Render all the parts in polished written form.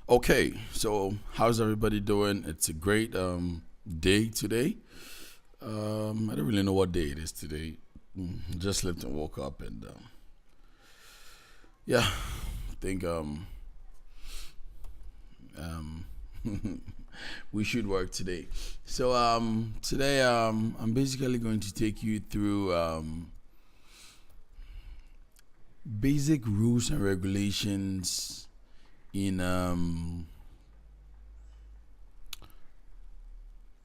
Okay, so how's everybody doing? It's a great day today. I don't really know what day it is today. Just slept and woke up, and yeah, I think um, we should work today. So today I'm basically going to take you through basic rules and regulations in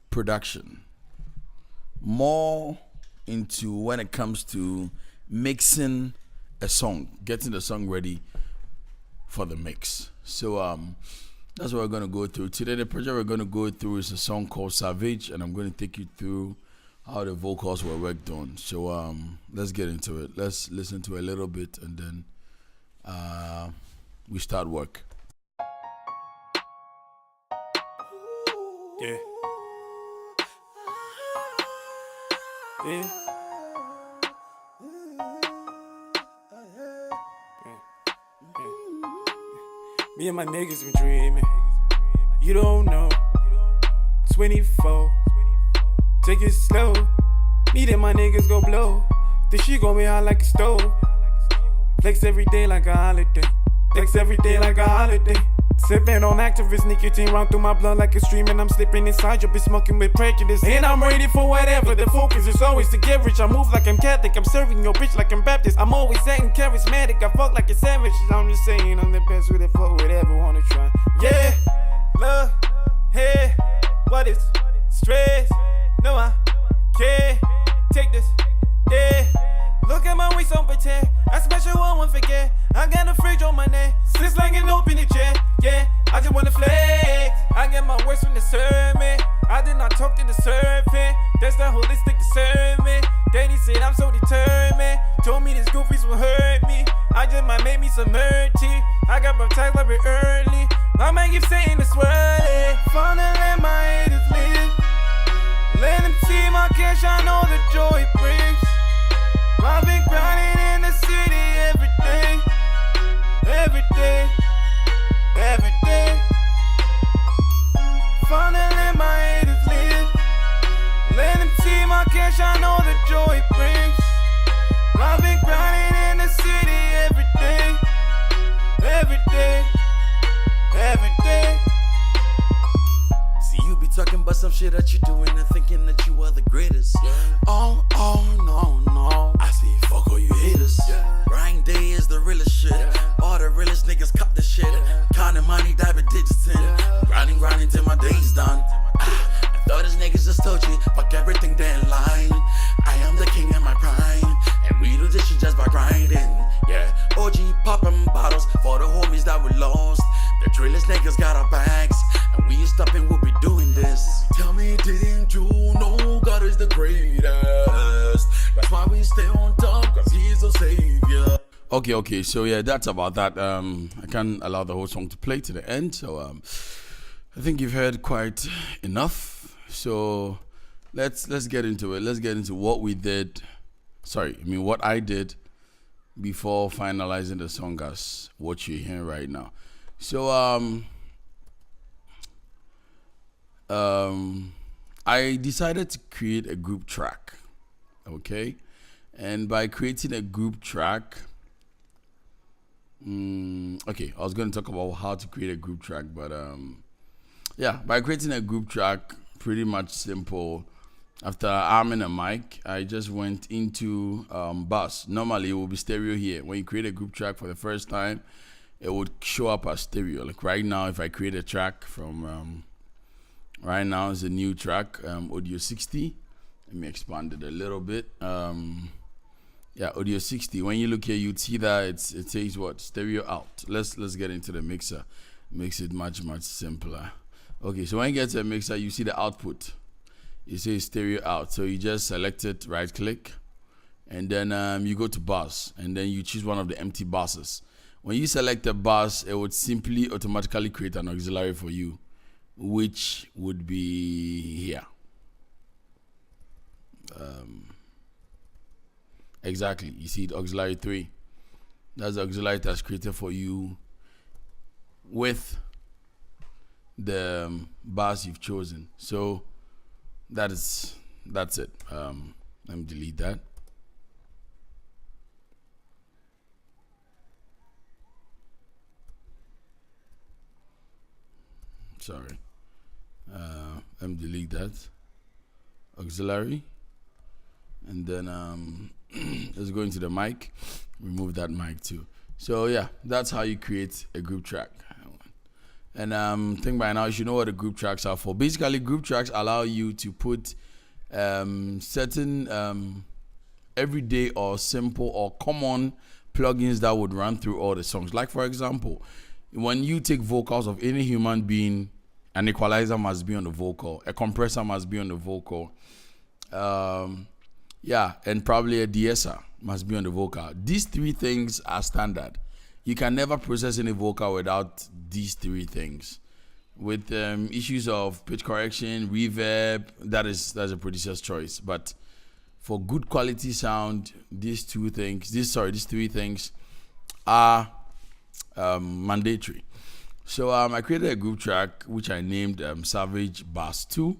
production, more into when it comes to mixing a song, getting the song ready for the mix. So that's what we're gonna go through today. The project we're gonna go through is a song called Savage, and I'm gonna take you through how the vocals were worked on. So let's get into it. Let's listen to a little bit, and then we start work. Yeah. Yeah. Me and my niggas been dreaming. You don't know. 24. Take it slow. Me and my niggas go blow. This shit gon' be hot like a stove. Flex every day like a holiday. Flex every day like a holiday. Sipping on activist nicotine run through my blood like a stream, and I'm slipping inside your bitch smoking with prejudice. And I'm ready for whatever. The focus is always to get rich. I move like I'm Catholic. I'm serving your bitch like I'm Baptist. I'm always acting charismatic. I fuck like a savage. I'm just saying I'm the best with it. Fuck whatever wanna try. Yeah, love, hey, what is stress? No, I can't take this. Yeah, look at my waist on pretend. I special one forget. I got a fridge on my neck. Sits like an open jet. Yeah, I just wanna flex. I get my words from the sermon. I did not talk to the serpent. That's the holistic discernment. Daddy said I'm so determined. Told me these goofies will hurt me. I just might make me some mercy. I got baptized like it early. I might keep saying this word. Finally let my haters live. Let them see my cash, I know the joy it brings. I've been grinding in the city every day. Every day. Every day. Finally let my haters live. Let them see my cash, I know the joy it brings. I've been grinding in the city every day. Every day. Every day. See, you be talking about some shit that you doing and thinking that you are the greatest. Yeah. Oh, no. I say fuck all you haters. Yeah. Grind day is the realest shit. Yeah. All the realest niggas cop the shit. Yeah. Counting money, diving digits in. Yeah. Grinding till my day's done. I thought these niggas just told you, fuck everything they in line. I am the king in my prime, and we do this shit just by grinding. Yeah, OG popping bottles for the homies that we lost. The drillest niggas got our backs, and we ain't stopping, we'll be doing this. Tell me, didn't you know God is the greatest? That's why we stay on top, cause he's the savior. Okay. So yeah, that's about that. I can't allow the whole song to play to the end. So I think you've heard quite enough. So let's get into it. Let's get into what we did. What I did before finalizing the song as what you're hearing right now. So I decided to create a group track. Okay, and by creating a group track, I was going to talk about how to create a group track, but by creating a group track, pretty much simple. After arming a mic, I just went into bus. Normally, it will be stereo here. When you create a group track for the first time, it would show up as stereo. Like right now, if I create a track from right now, is a new track, Audio 60. Let me expand it a little bit. Audio 60. When you look here, you'd see that it says what? Stereo out. Let's get into the mixer. Makes it much simpler. Okay, so when you get to the mixer, you see the output. It says stereo out. So you just select it, right click, and then you go to bus, and then you choose one of the empty buses. When you select a bus, it would simply automatically create an auxiliary for you, which would be here. Exactly. You see the auxiliary 3. That's the auxiliary that's created for you with the bars you've chosen. So that's it. Let me delete that. Sorry. Let me delete that. Auxiliary. And then let's go into the mic. Remove that mic too. So yeah, that's how you create a group track. And think by now you should know what the group tracks are for. Basically, group tracks allow you to put certain everyday or simple or common plugins that would run through all the songs. Like for example, when you take vocals of any human being, an equalizer must be on the vocal, a compressor must be on the vocal, and probably a de-esser must be on the vocal. These three things are standard. You can never process any vocal without these three things. With issues of pitch correction, reverb, that's a producer's choice. But for good quality sound, these three things are mandatory. So I created a group track which I named Savage Bass 2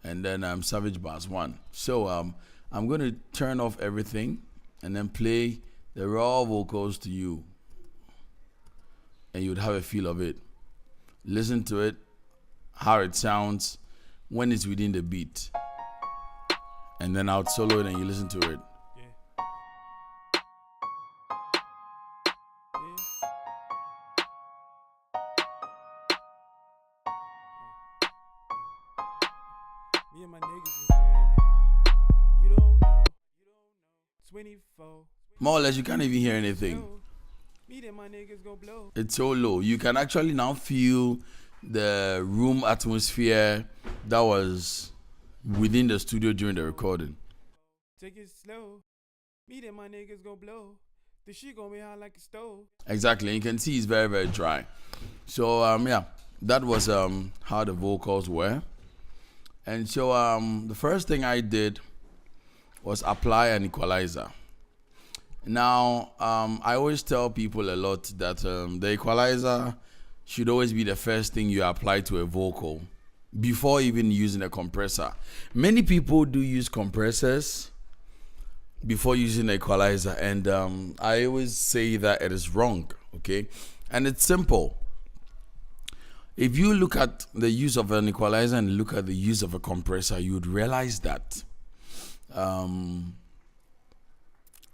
and then Savage Bass 1. So I'm going to turn off everything and then play the raw vocals to you, and you'd have a feel of it. Listen to it, how it sounds when it's within the beat, and then I'll solo it and you listen to it. Me and my niggas been dreaming. You don't know. 24. More or less, you can't even hear anything. Me and my niggas go blow. It's so low. You can actually now feel the room atmosphere that was within the studio during the recording. Take it slow. Me and my niggas go blow. The shit gonna be hot like a stove. Exactly. And you can see it's very, very dry. So that was how the vocals were. And so the first thing I did was apply an equalizer. Now, I always tell people a lot that the equalizer should always be the first thing you apply to a vocal before even using a compressor. Many people do use compressors before using the equalizer, and I always say that it is wrong, okay? And it's simple. If you look at the use of an equalizer and look at the use of a compressor, you would realize that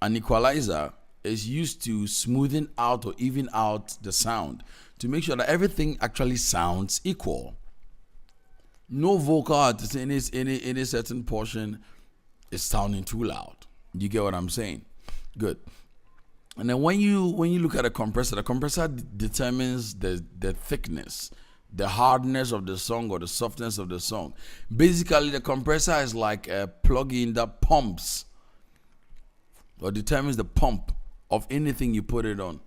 an equalizer is used to smoothing out or even out the sound to make sure that everything actually sounds equal. No vocal artist in any certain portion is sounding too loud. You get what I'm saying? Good. And then when you look at a compressor, the compressor determines the thickness, the hardness of the song or the softness of the song. Basically, the compressor is like a plug-in that pumps or determines the pump of anything you put it on.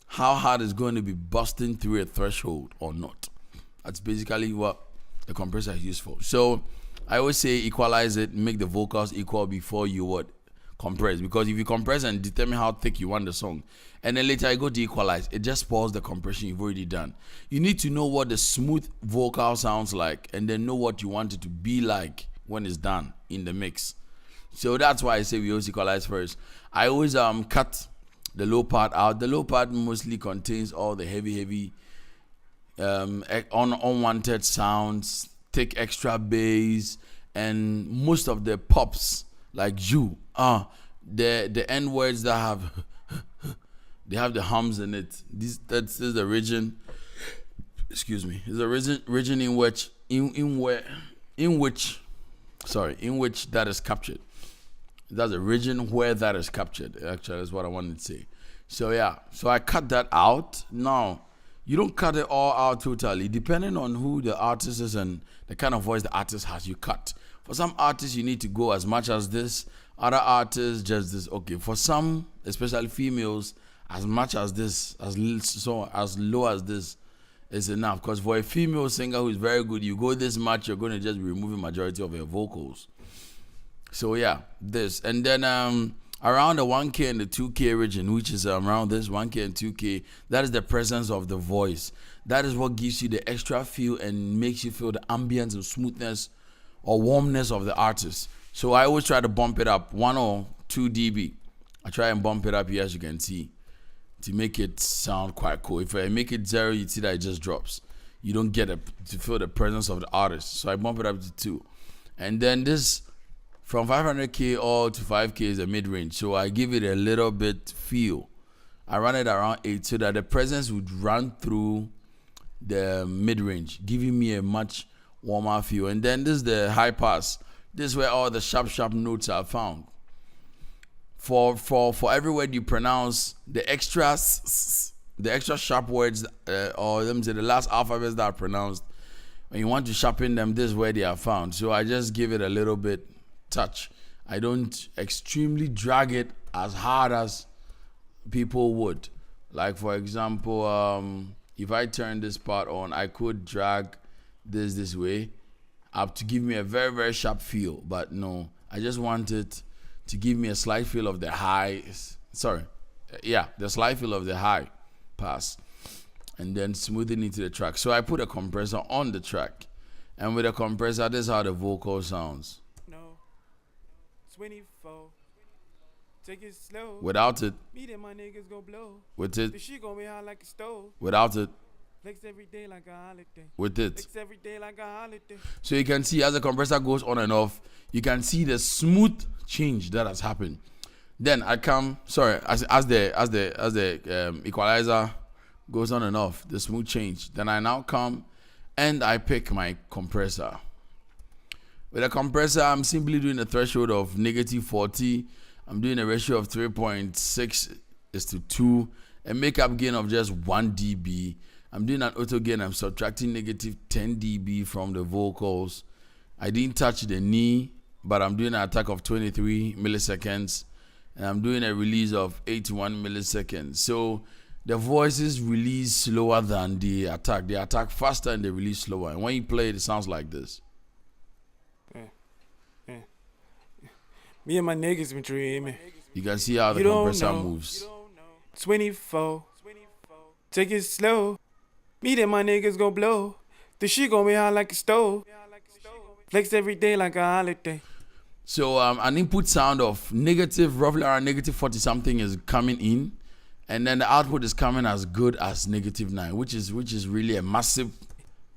How hard it's going to be busting through a threshold or not. That's basically what the compressor is used for. So I always say equalize it, make the vocals equal before you compress. Because if you compress and determine how thick you want the song, and then later I go to equalize, it just spoils the compression you've already done. You need to know what the smooth vocal sounds like and then know what you want it to be like when it's done in the mix. So that's why I say we always equalize first. I always cut the low part out. The low part mostly contains all the heavy unwanted sounds, thick extra bass, and most of the pops like the N words that have they have the hums in it. This is the region. Excuse me. Is the region in which that is captured. That's a region where that is captured. Actually, that's what I wanted to say. So yeah. So I cut that out. Now, you don't cut it all out totally. Depending on who the artist is and the kind of voice the artist has, you cut. For some artists, you need to go as much as this. Other artists, just this. Okay. For some, especially females, as much as this, as low as this is enough. Because for a female singer who is very good, you go this much, you're going to just be removing majority of her vocals. So yeah, this. And then Around the 1K and the 2K region, which is around this 1K and 2K, that is the presence of the voice. That is what gives you the extra feel and makes you feel the ambience and smoothness or warmness of the artist. So I always try to bump it up 1 or 2 dB. I try and bump it up here, as you can see, to make it sound quite cool. If I make it 0, you see that it just drops. You don't get to feel the presence of the artist. So I bump it up to 2. And then this, from 500K all to 5K is a mid-range. So I give it a little bit feel. I run it around 8 so that the presence would run through the mid-range, giving me a much warmer feel. And then this is the high pass. This is where all the sharp notes are found. For every word you pronounce, the extra sharp words, or let me say the last alphabets that are pronounced, when you want to sharpen them, this is where they are found. So I just give it a little bit touch. I don't extremely drag it as hard as people would. Like for example, if I turn this part on, I could drag this way up to give me a very, very sharp feel. But no, I just want it to give me a slight feel of the high. The slight feel of the high pass, and then smoothing into the track. So I put a compressor on the track, and with a compressor, this is how the vocal sounds. No, 24. Take it slow. Without it, Me and my niggas go blow. with The it, shit gon' be hot like a stove. without it, Flex every day like a holiday. with it. Flex every day like a holiday. So you can see as the compressor goes on and off, you can see the smooth change that has happened. Then I come, as the equalizer goes on and off, the smooth change. Then I now come and I pick my compressor. With a compressor, I'm simply doing a threshold of -40. I'm doing a ratio of 3.6:2, a makeup gain of just 1 dB. I'm doing an auto gain. I'm subtracting -10 dB from the vocals. I didn't touch the knee, but I'm doing an attack of 23 milliseconds. And I'm doing a release of 81 milliseconds. So the voices release slower than the attack. They attack faster and they release slower. And when you play it, it sounds like this. Me and my niggas been dreaming. You can see how the You don't compressor know. moves. 24. Take it slow. Me and my niggas go blow. The shit gon' be hot like a stove. Flex every day like a holiday. So an input sound of negative, roughly around -40 something is coming in, and then the output is coming as good as -9, which is really a massive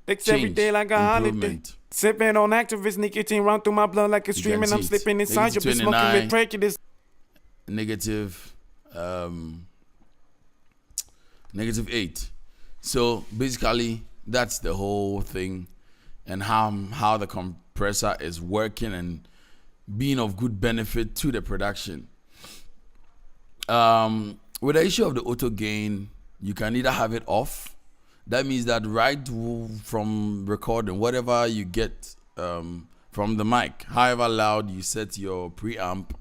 Flex every change, day like a holiday. improvement. Sipping on activist nicotine run through my blood like a stream, can and I'm see it. slipping inside you, Negative be smoking 29. with prejudice. -8. So basically, that's the whole thing, and how the compressor is working and being of good benefit to the production. With the issue of the auto gain, you can either have it off. That means that right from recording, whatever you get from the mic, however loud you set your preamp,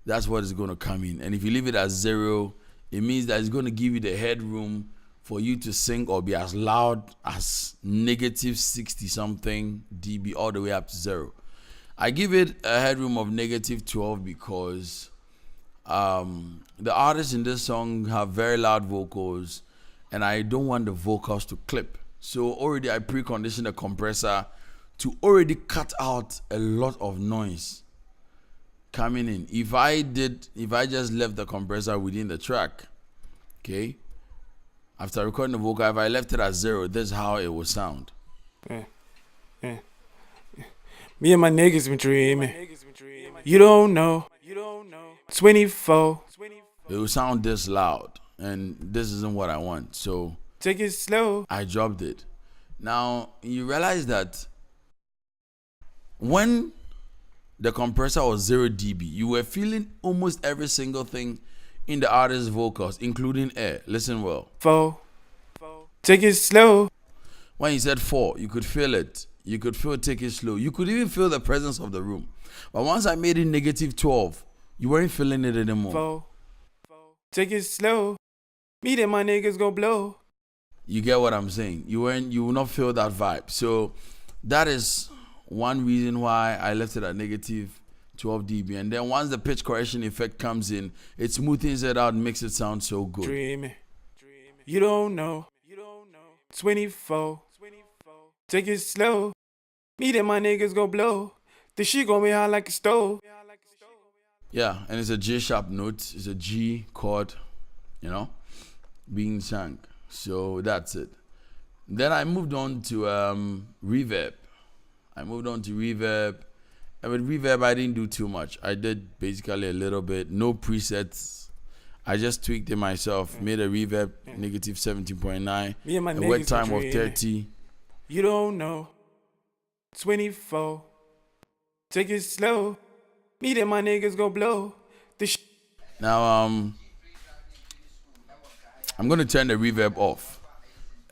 that's what is going to come in. And if you leave it at 0, it means that it's going to give you the headroom for you to sing or be as loud as -60 something dB all the way up to 0. I give it a headroom of -12 because the artists in this song have very loud vocals, and I don't want the vocals to clip. So already I preconditioned the compressor to already cut out a lot of noise coming in. If I just left the compressor within the track, okay, after recording the vocal, if I left it at 0, this is how it will sound. Me and my niggas been dreaming. You don't know. 24. It will sound this loud, and this isn't what I want. So Take it slow. I dropped it. Now you realize that when the compressor was 0 dB, you were feeling almost every single thing in the artist's vocals, including air. Listen well. 4. Take it slow. When he said 4, you could feel it. You could feel take it slow. You could even feel the presence of the room. But once I made it -12, you weren't feeling it anymore. 4. Take it slow. Me and my niggas go blow. You get what I'm saying? You will not feel that vibe. So that is one reason why I left it at 12 dB. And then once the pitch correction effect comes in, it smoothens it out and makes it sound so good. Dreaming. You don't know. 24. Take it slow. Me and my niggas go blow. The shit gon' be hot like a stove. Yeah, and it's a G sharp note. It's a G chord, being sung. So that's it. Then I moved on to reverb. And with reverb, I didn't do too much. I did basically a little bit. No presets. I just tweaked it myself. Made a reverb negative 17.9. A wet time of 30. You don't know. 24. Take it slow. Me and my niggas go blow. Now I'm gonna turn the reverb off,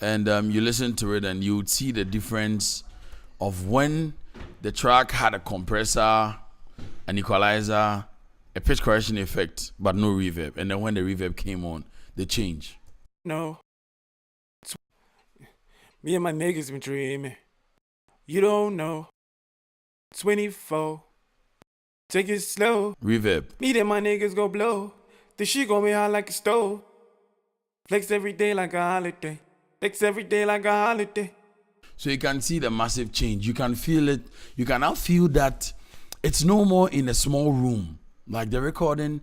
and you listen to it, and you would see the difference of when the track had a compressor, an equalizer, a pitch correction effect, but no reverb, and then when the reverb came on, the change. No. Me and my niggas been dreaming. You don't know. 24. Take it slow. Reverb. Me and my niggas go blow. The shit gon' be hot like a stove. Flex every day like a holiday. Flex every day like a holiday. So you can see the massive change. You can feel it. You can now feel that it's no more in a small room. Like the recording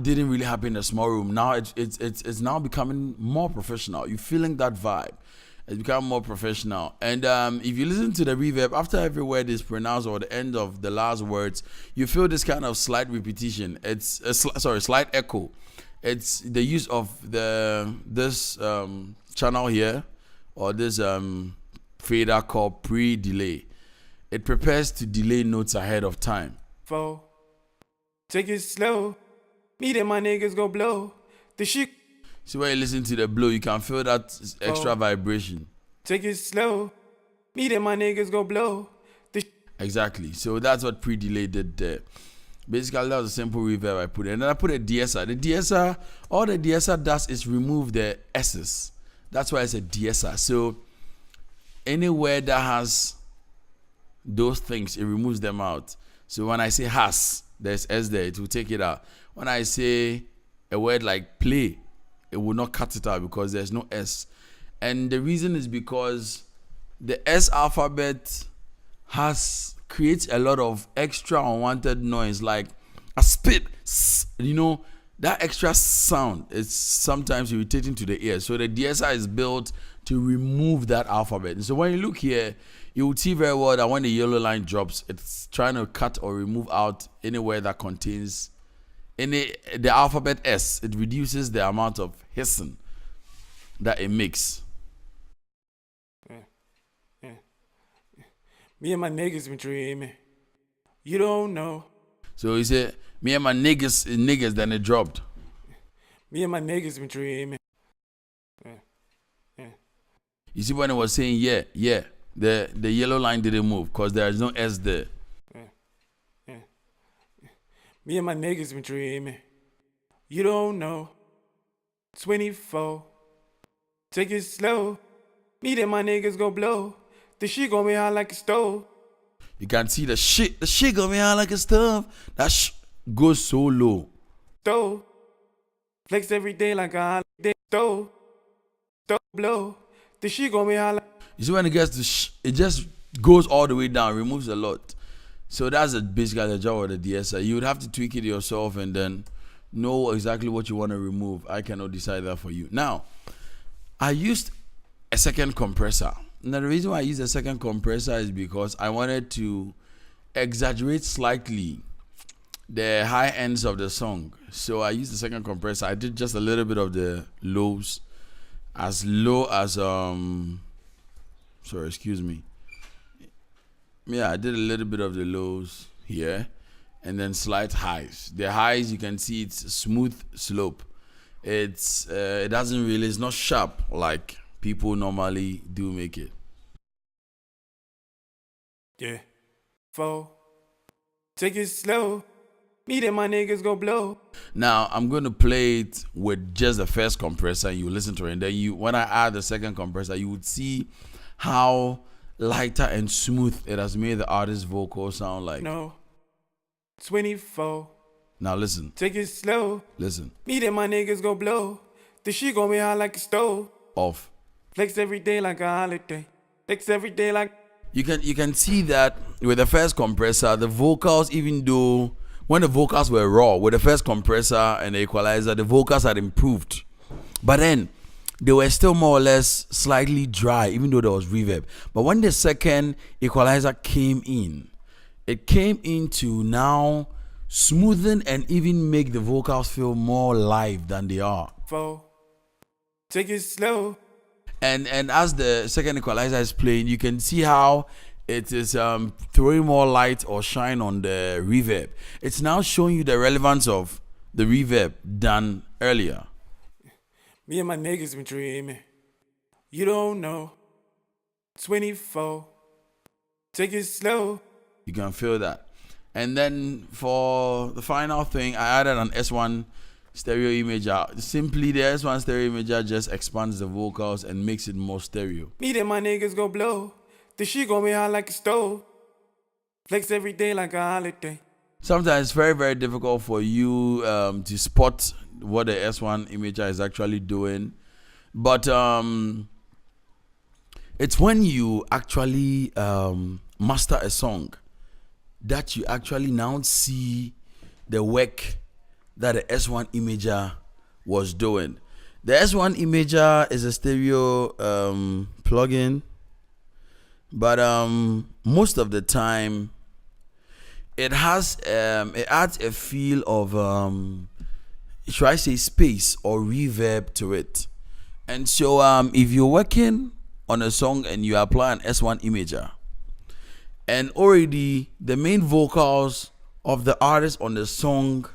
didn't really happen in a small room. Now it's now becoming more professional. You're feeling that vibe. It's become more professional. And if you listen to the reverb, after every word is pronounced or the end of the last words, you feel this kind of slight repetition. It's a slight echo. It's the use of this channel here, or this fader called pre-delay. It prepares to delay notes ahead of time. Take it slow. Me and my niggas go blow. The shit. So when you listen to the blow, you can feel that extra vibration. Take it slow. Me and my niggas go blow. Exactly. So that's what pre-delay did there. Basically, that was a simple reverb I put in. And then I put a DSR. The DSR, all the DSR does is remove the S's. That's why it's a DSR. So anywhere that has those things, it removes them out. So when I say has, there's S there, it will take it out. When I say a word like play, it will not cut it out because there's no S. And the reason is because the S alphabet creates a lot of extra unwanted noise, like a spit, that extra sound is sometimes irritating to the ear. So the DSR is built to remove that alphabet. And so when you look here, you will see very well that when the yellow line drops, it's trying to cut or remove out anywhere that contains the alphabet S. It reduces the amount of hissing that it makes. Me and my niggas been dreaming. You don't know. So he said, me and my niggas, then it dropped. Me and my niggas been dreaming. You see when it was saying yeah, the yellow line didn't move because there is no S there. Me and my niggas been dreaming. You don't know. 24. Take it slow. Me and my niggas go blow. The shit gon' be hot like a stove. You can see the shit gonna be hot like a stove. That goes so low. Stove. Flex every day like a holiday. Stove blow. The shit gon' be hot like. You see when it gets to it just goes all the way down, removes a lot. So that's basically the job of the DSR. You would have to tweak it yourself and then know exactly what you want to remove. I cannot decide that for you. Now, I used a second compressor. Now, the reason why I used a second compressor is because I wanted to exaggerate slightly the high ends of the song. So I used the second compressor. I did just a little bit of the lows, as low as yeah, I did a little bit of the lows here and then slight highs. The highs, you can see it's a smooth slope. It doesn't really, it's not sharp like people normally do make it. Yeah. Take it slow. Me and my niggas go blow. Now I'm going to play it with just the first compressor. You listen to it, and then when I add the second compressor, you would see how lighter and smooth it has made the artist's vocal sound like. No. 24. Now listen. Take it slow. Listen. Me and my niggas go blow. The shit gon' be hot like a stove. Off. Flex every day like a holiday. Flex every day like. You can see that with the first compressor, the vocals, even though when the vocals were raw, with the first compressor and the equalizer, the vocals had improved. But then they were still more or less slightly dry, even though there was reverb. But when the second equalizer came in, it came in to now smoothen and even make the vocals feel more live than they are. Take it slow. And as the second equalizer is playing, you can see how it is throwing more light or shine on the reverb. It's now showing you the relevance of the reverb than earlier. Me and my niggas been dreaming. You don't know. 24. Take it slow. You can feel that. And then for the final thing, I added an S1 stereo imager. Simply the S1 stereo imager just expands the vocals and makes it more stereo. Me and my niggas go blow. The shit gon' be hot like a stove. Flex every day like a holiday. Sometimes it's very, very difficult for you to spot what the S1 imager is actually doing. But it's when you actually master a song that you actually now see the work that the S1 imager was doing. The S1 imager is a stereo plugin, but most of the time it has it adds a feel of should I say space or reverb to it. And so if you're working on a song and you apply an S1 imager and already the main vocals of the artist on the song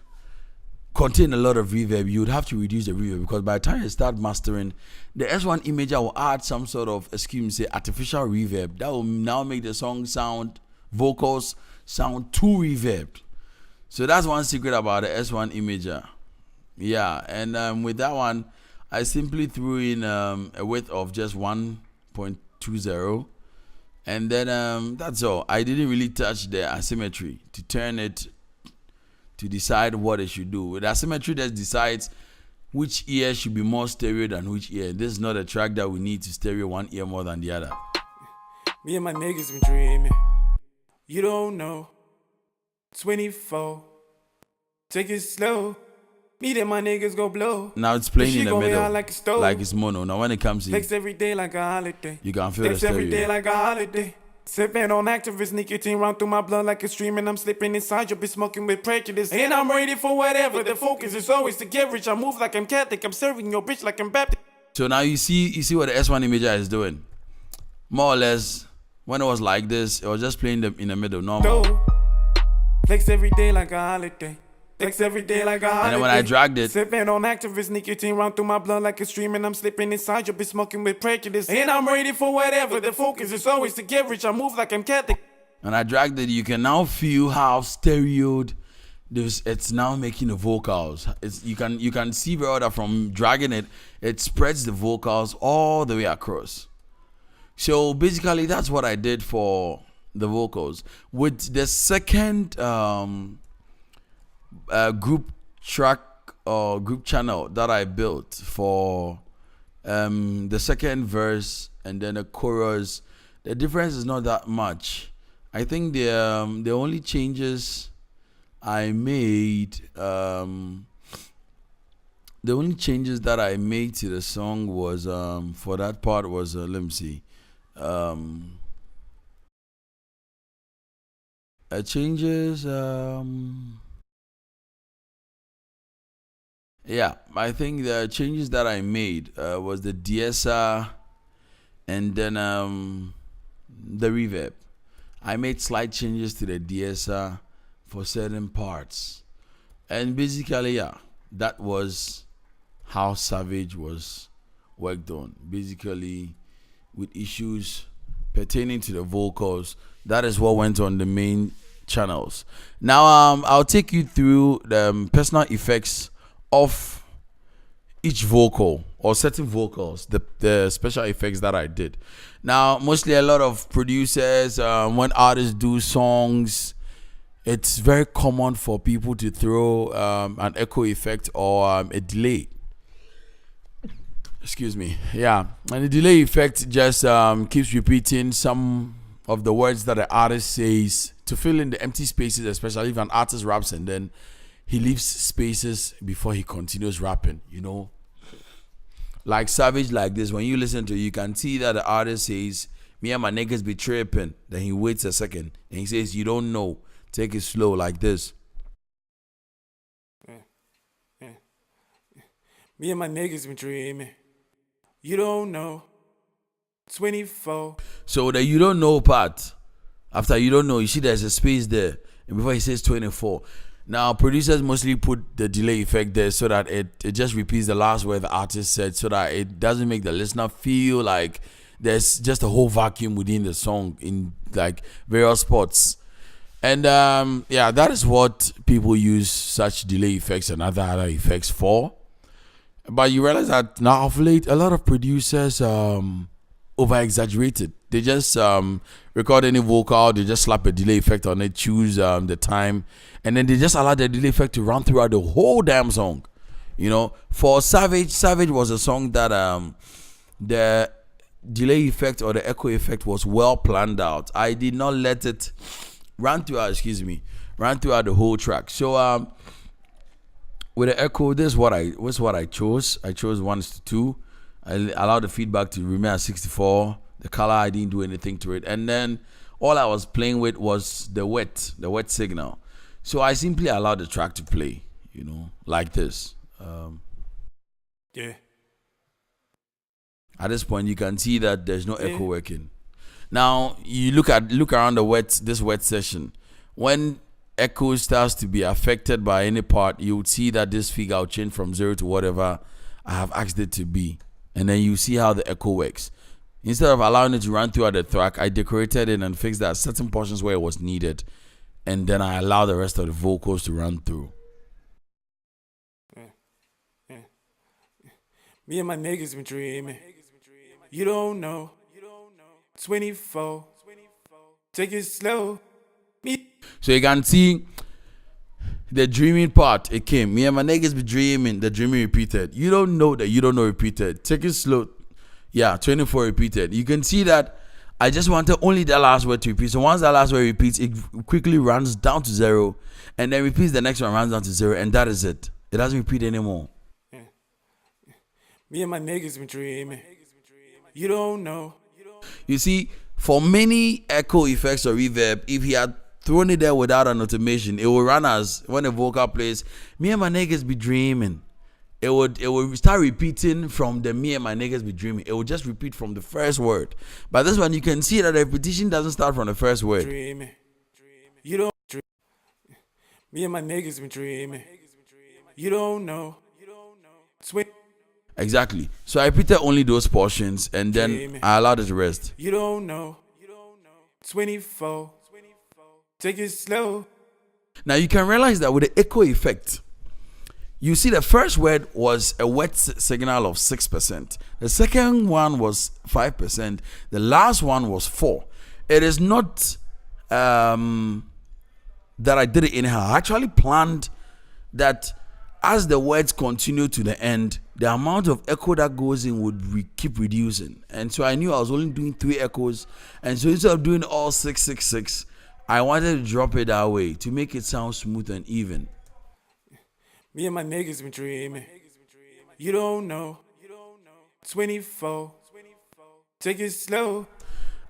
contain a lot of reverb, you would have to reduce the reverb, because by the time you start mastering, the S1 imager will add some sort of, artificial reverb that will now make the song vocals sound too reverbed. So that's one secret about the S1 imager. Yeah, and with that one, I simply threw in a width of just 1.20, and then that's all. I didn't really touch the asymmetry to turn it to decide what it should do. With asymmetry, that decides which ear should be more stereo than which ear. This is not a track that we need to stereo one ear more than the other. Me and my niggas been dreaming. You don't know. 24. Take it slow. Me and my niggas go blow. Now it's playing in the middle, like it's mono. Now when it comes in, flex every day like a holiday. You can feel flex the stereo. Every day like a holiday. Sipping on activist, nicotine round through my blood like a stream, and I'm slipping inside. You'll be smoking with prejudice, and I'm ready for whatever. The focus is always to get rich. I move like I'm Catholic. I'm serving your bitch like I'm Baptist. So now you see what the S1 imager is doing. More or less, when it was like this, it was just playing in the middle, normal. Flex every day like a holiday. Flex every day like a holiday. And then when I dragged it, sipping on activist, nicotine round through my blood like a stream, and I'm slipping inside. You'll be smoking with prejudice, and I'm ready for whatever. The focus is always to get rich. I move like I'm Catholic. And I dragged it, you can now feel how stereoed it's now making the vocals. You can see very well that from dragging it, it spreads the vocals all the way across. So basically, that's what I did for the vocals. With the second group track or group channel that I built for the second verse and then the chorus, the difference is not that much. I think the only changes I made, the only changes that I made to the song was for that part was let me see. Changes. Yeah, I think the changes that I made was the DSR and then the reverb. I made slight changes to the DSR for certain parts, and basically, yeah, that was how Savage was worked on. Basically, with issues pertaining to the vocals, that is what went on the main channels. Now, I'll take you through the personal effects of each vocal or certain vocals, the special effects that I did. Now, mostly a lot of producers, when artists do songs, it's very common for people to throw an echo effect or a delay. Excuse me. Yeah, and the delay effect just keeps repeating some of the words that the artist says to fill in the empty spaces, especially if an artist raps and then he leaves spaces before he continues rapping, Like Savage, like this, when you listen to it, you can see that the artist says, "Me and my niggas be tripping." Then he waits a second and he says, "You don't know. Take it slow," like this. Me and my niggas been dreaming. You don't know. 24. So the "you don't know" part, after "you don't know," you see there's a space there, and before he says 24. Now producers mostly put the delay effect there so that it just repeats the last word the artist said, so that it doesn't make the listener feel like there's just a whole vacuum within the song in like various spots. And that is what people use such delay effects and other effects for. But you realize that now of late, a lot of producers over-exaggerated. They just record any vocal, they just slap a delay effect on it, choose the time, and then they just allow the delay effect to run throughout the whole damn song. For Savage was a song that the delay effect or the echo effect was well planned out. I did not let it run throughout the whole track. So with the echo, this is what I chose. I chose 1:2. I allowed the feedback to remain at 64. The color, I didn't do anything to it. And then all I was playing with was the wet signal. So I simply allowed the track to play, like this. Yeah. At this point, you can see that there's no echo working. Now you look around this wet session. When echo starts to be affected by any part, you would see that this figure will change from 0 to whatever I have asked it to be, and then you see how the echo works. Instead of allowing it to run throughout the track, I decorated it and fixed that certain portions where it was needed, and then I allow the rest of the vocals to run through. Me and my niggas been dreaming. You don't know. 24. Take it slow. So you can see the dreaming part. It came. Me and my niggas be dreaming. The dreaming repeated. You don't know that. You don't know repeated. Take it slow. Yeah, 24 repeated. You can see that I just wanted only that last word to repeat. So once that last word repeats, it quickly runs down to 0, and then repeats the next one, runs down to 0, and that is it. It doesn't repeat anymore. Me and my niggas been dreaming. You don't know. You see, for many echo effects or reverb, if he had thrown it there without an automation, it will run as when a vocal plays, "Me and my niggas be dreaming." It would start repeating from the "me and my niggas be dreaming." It would just repeat from the first word. But this one, you can see that the repetition doesn't start from the first word. Dreaming. You don't dream. Me and my niggas been dreaming. You don't know. Exactly. So I repeated only those portions, and then I allowed it to rest. You don't know. 24. Take it slow. Now you can realize that with the echo effect, you see the first word was a wet signal of 6%. The second one was 5%. The last one was 4%. It is not that I did it anyhow. I actually planned that as the words continue to the end, the amount of echo that goes in would keep reducing. And so I knew I was only doing 3 echoes. And so instead of doing all 666, I wanted to drop it that way to make it sound smooth and even. Me and my niggas been dreaming. You don't know. 24. Take it slow.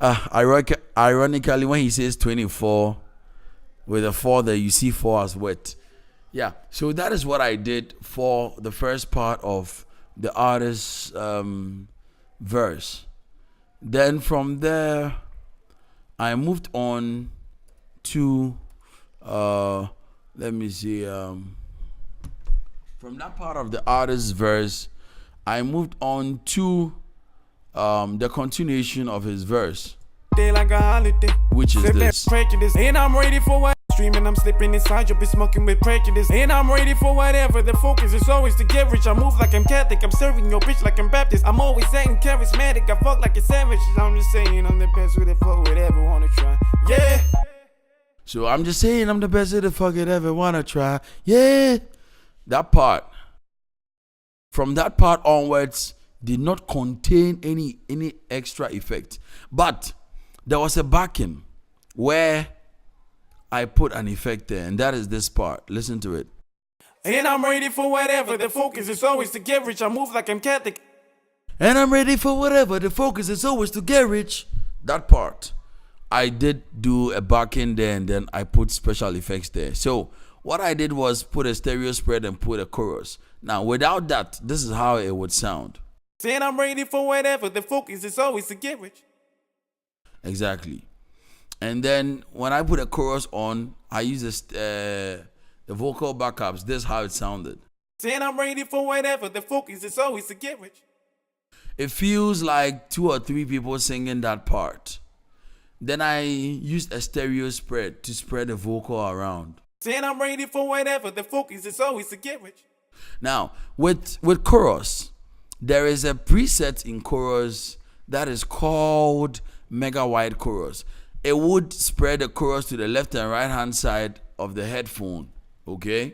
Ironically, when he says 24, with a 4 there, you see 4 as wet. Yeah, so that is what I did for the first part of the artist's verse. Then from there, I moved on to, let me see, from that part of the artist's verse, I moved on to the continuation of his verse, which is this. And I'm ready for what streaming, I'm slipping inside, you'll be smoking with prejudice. And I'm ready for whatever, the focus is always to get rich. I move like I'm Catholic, I'm serving your bitch like I'm Baptist. I'm always saying charismatic, I fuck like a savage. I'm just saying I'm the best with it for whatever wanna try. Yeah. So I'm just saying I'm the best that the fuck it ever wanna try. Yeah. That part. From that part onwards did not contain any extra effect. But there was a backing where I put an effect there, and that is this part. Listen to it. And I'm ready for whatever. The focus is always to get rich. I move like I'm Catholic. And I'm ready for whatever. The focus is always to get rich. That part. I did do a backing there, and then I put special effects there. So what I did was put a stereo spread and put a chorus. Now, without that, this is how it would sound. Saying I'm ready for whatever. The focus is always to get rich. Exactly. And then when I put a chorus on, I use the vocal backups. This is how it sounded. Saying I'm ready for whatever. The focus is always to get rich. It feels like 2 or 3 people singing that part. Then I used a stereo spread to spread the vocal around. Saying I'm ready for whatever. The focus is always to get rich. Now, with chorus, there is a preset in chorus that is called mega wide chorus. It would spread the chorus to the left and right hand side of the headphone. Okay?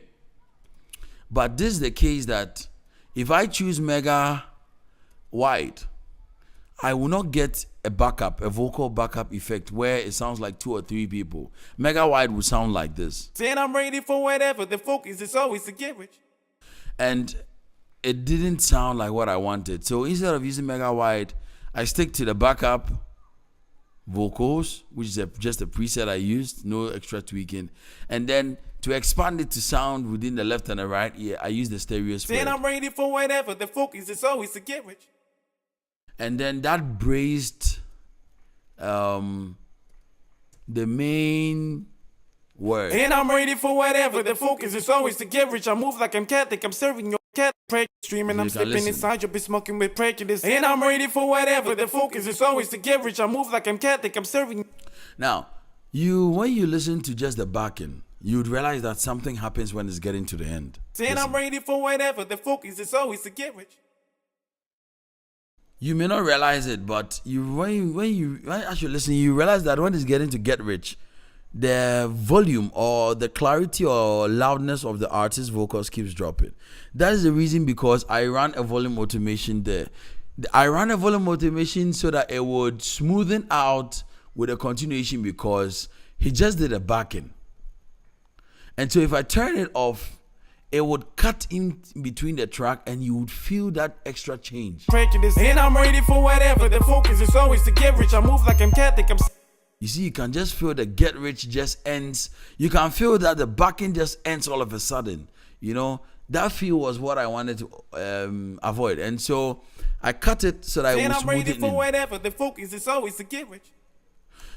But this is the case that if I choose mega wide, I will not get a vocal backup effect where it sounds like 2 or 3 people. Mega wide would sound like this. Saying I'm ready for whatever. The focus is always to get rich. And it didn't sound like what I wanted. So instead of using mega wide, I stick to the backup vocals, which is just a preset I used, no extra tweaking. And then to expand it to sound within the left and the right ear, I use the stereo spread. Saying I'm ready for whatever. The focus is always to get rich. And then that braced the main word. And I'm ready for whatever. The focus is always to get rich. I move like I'm Catholic. I'm serving your cat streaming. I'm slipping inside your bitch smoking with prejudice. And I'm ready for whatever. The focus is always to get rich. I move like I'm Catholic. I'm serving. Now, when you listen to just the backing, you'd realize that something happens when it's getting to the end. Saying Listen. I'm ready for whatever. The focus is always to get rich. You may not realize it, but when you actually listen, you realize that when it's getting to get rich, the volume or the clarity or loudness of the artist's vocals keeps dropping. That is the reason because I ran a volume automation there. I ran a volume automation so that it would smoothen out with a continuation because he just did a backing. And so if I turn it off, it would cut in between the track and you would feel that extra change. Prejudice. And I'm ready for whatever. The focus is always to get rich. I move like I'm Catholic. You see, you can just feel the get rich just ends. You can feel that the backing just ends all of a sudden. You know, that feel was what I wanted to avoid. And so I cut it so that it would smooth it in. And I'm ready for whatever. The focus is always to get rich.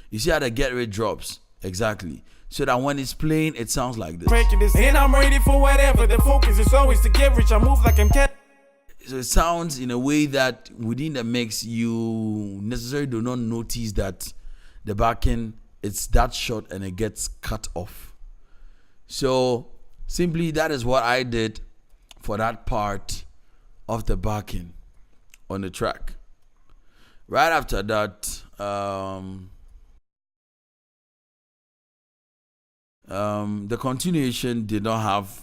You see how the get rich drops? Exactly. So that when it's playing, it sounds like this. Prejudice. And I'm ready for whatever. The focus is always to get rich. I move like I'm Catholic. So it sounds in a way that within the mix, you necessarily do not notice that the backing, it's that short and it gets cut off. So simply that is what I did for that part of the backing on the track. Right after that, the continuation did not have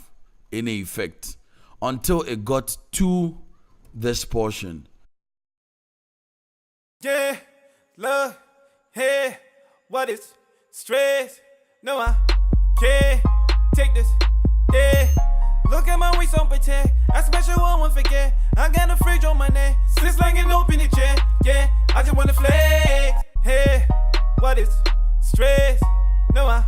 any effect until it got to this portion. Yeah, love, hey, what is stress? No, I can't take this. Yeah, look at my waist on protect. I special one won't forget. I got a fridge on my neck. Since like an open the chair. Yeah, I just wanna flex. Hey, what is stress? No, I.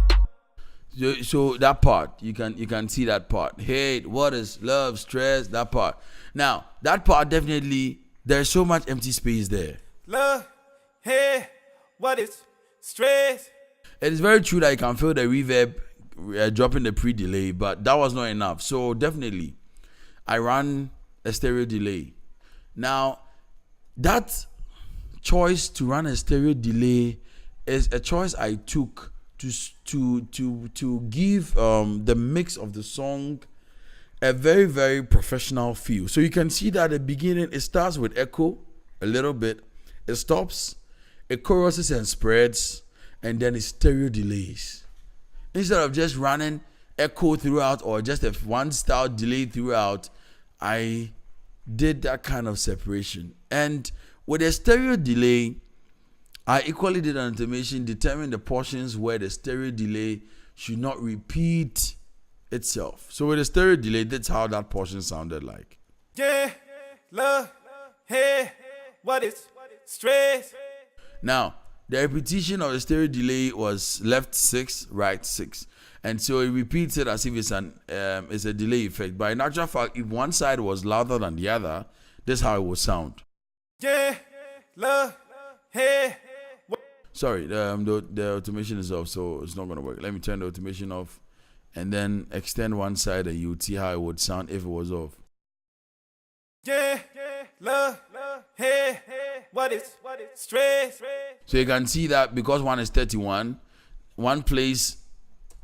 So that part, you can see that part. Hate, what is love, stress, that part. Now, that part definitely, there's so much empty space there. Love, hey, what is stress? It is very true that you can feel the reverb dropping the pre-delay, but that was not enough. So definitely, I ran a stereo delay. Now, that choice to run a stereo delay is a choice I took to give the mix of the song a very, very professional feel. So you can see that at the beginning, it starts with echo a little bit. It stops, it choruses and spreads, and then it stereo delays. instead of just running echo throughout or just a one style delay throughout, I did that kind of separation. And with a stereo delay, I equally did an automation, determine the portions where the stereo delay should not repeat itself. So with a stereo delay, that's how that portion sounded like. Yeah, love, hey, what is stress? Now, the repetition of the stereo delay was left 6, right 6. And so it repeats it as if it's a delay effect. But in actual fact, if one side was louder than the other, that's how it would sound. Yeah, love, hey. Sorry, the automation is off, so it's not going to work. Let me turn the automation off and then extend one side and you would see how it would sound if it was off. Yeah, love, hey, what is stress? So you can see that because one is 31, one plays,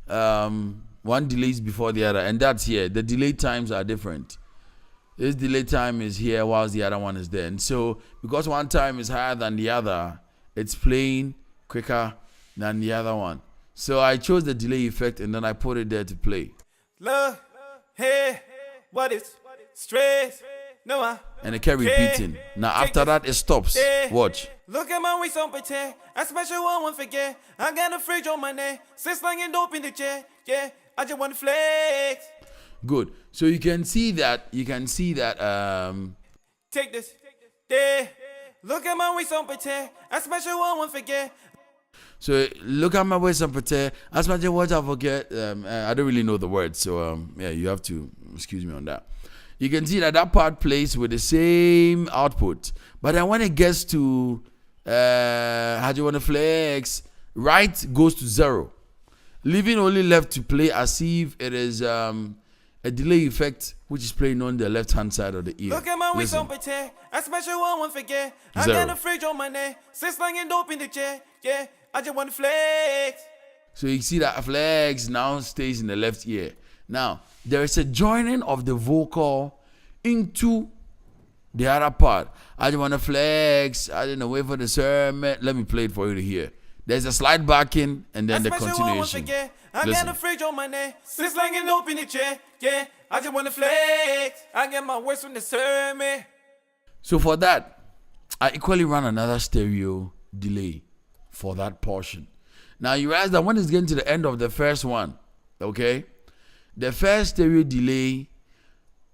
one delays before the other, and that's here. The delay times are different. This delay time is here whilst the other one is there. And so because one time is higher than the other, it's playing quicker than the other one. So I chose the delay effect and then I put it there to play. Love, hey, what is stress? No, and it kept repeating. Now after that it stops. Watch. Look at my waist on pretend. I special one won't forget. I got a fridge on my neck. Since slanging dope in the chair. Yeah, I just want to flex. Good. So you can see that. Take this. Yeah. Look at my waist on pretend. I special one won't forget. So look at my waist on pretend. I special one won't forget. I don't really know the words, so yeah, you have to excuse me on that. You can see that part plays with the same output, but then when it gets to how do you want to flex, right goes to 0, leaving only left to play as if it is a delay effect which is playing on the left hand side of the ear. Look at my waist on pretend. I special one won't forget. I got a fridge on my neck. Since slanging dope in the chair. Yeah, I just want to flex. So you see that flex now stays in the left ear. Now there is a joining of the vocal into the other part. I just want to flex. I didn't wait for the sermon. Let me play it for you to hear. There's a slide back in and then the continuation. I got a fridge on my neck. Since slanging dope in the chair. Yeah, I just want to flex. I get my words from the sermon. So for that, I equally run another stereo delay for that portion. Now you realize that when it's getting to the end of the first one, okay, the first stereo delay,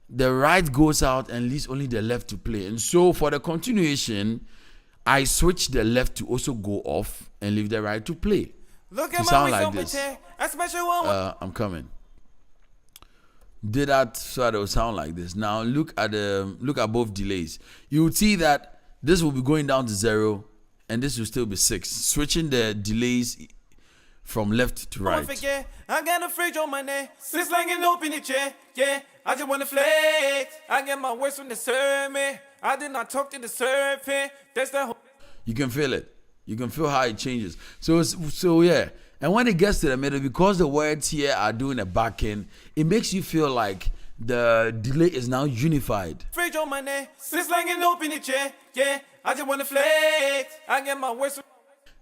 the right goes out and leaves only the left to play. And so for the continuation, I switch the left to also go off and leave the right to play. Look to sound like this. I'm coming. Did that so that it will sound like this. Now look at both delays. You would see that this will be going down to 0 and this will still be 6. Switching the delays from left to right. I got a fridge on my neck. Since slanging dope in the chair. Yeah, I just want to flex. I get my words from the sermon. I did not talk to the serpent. That's the whole. You can feel it. You can feel how it changes. So yeah. And when it gets to the middle, because the words here are doing a back end, it makes you feel like the delay is now unified. Fridge on my neck. Since slanging dope in the chair. Yeah, I just want to flex. I get my words from.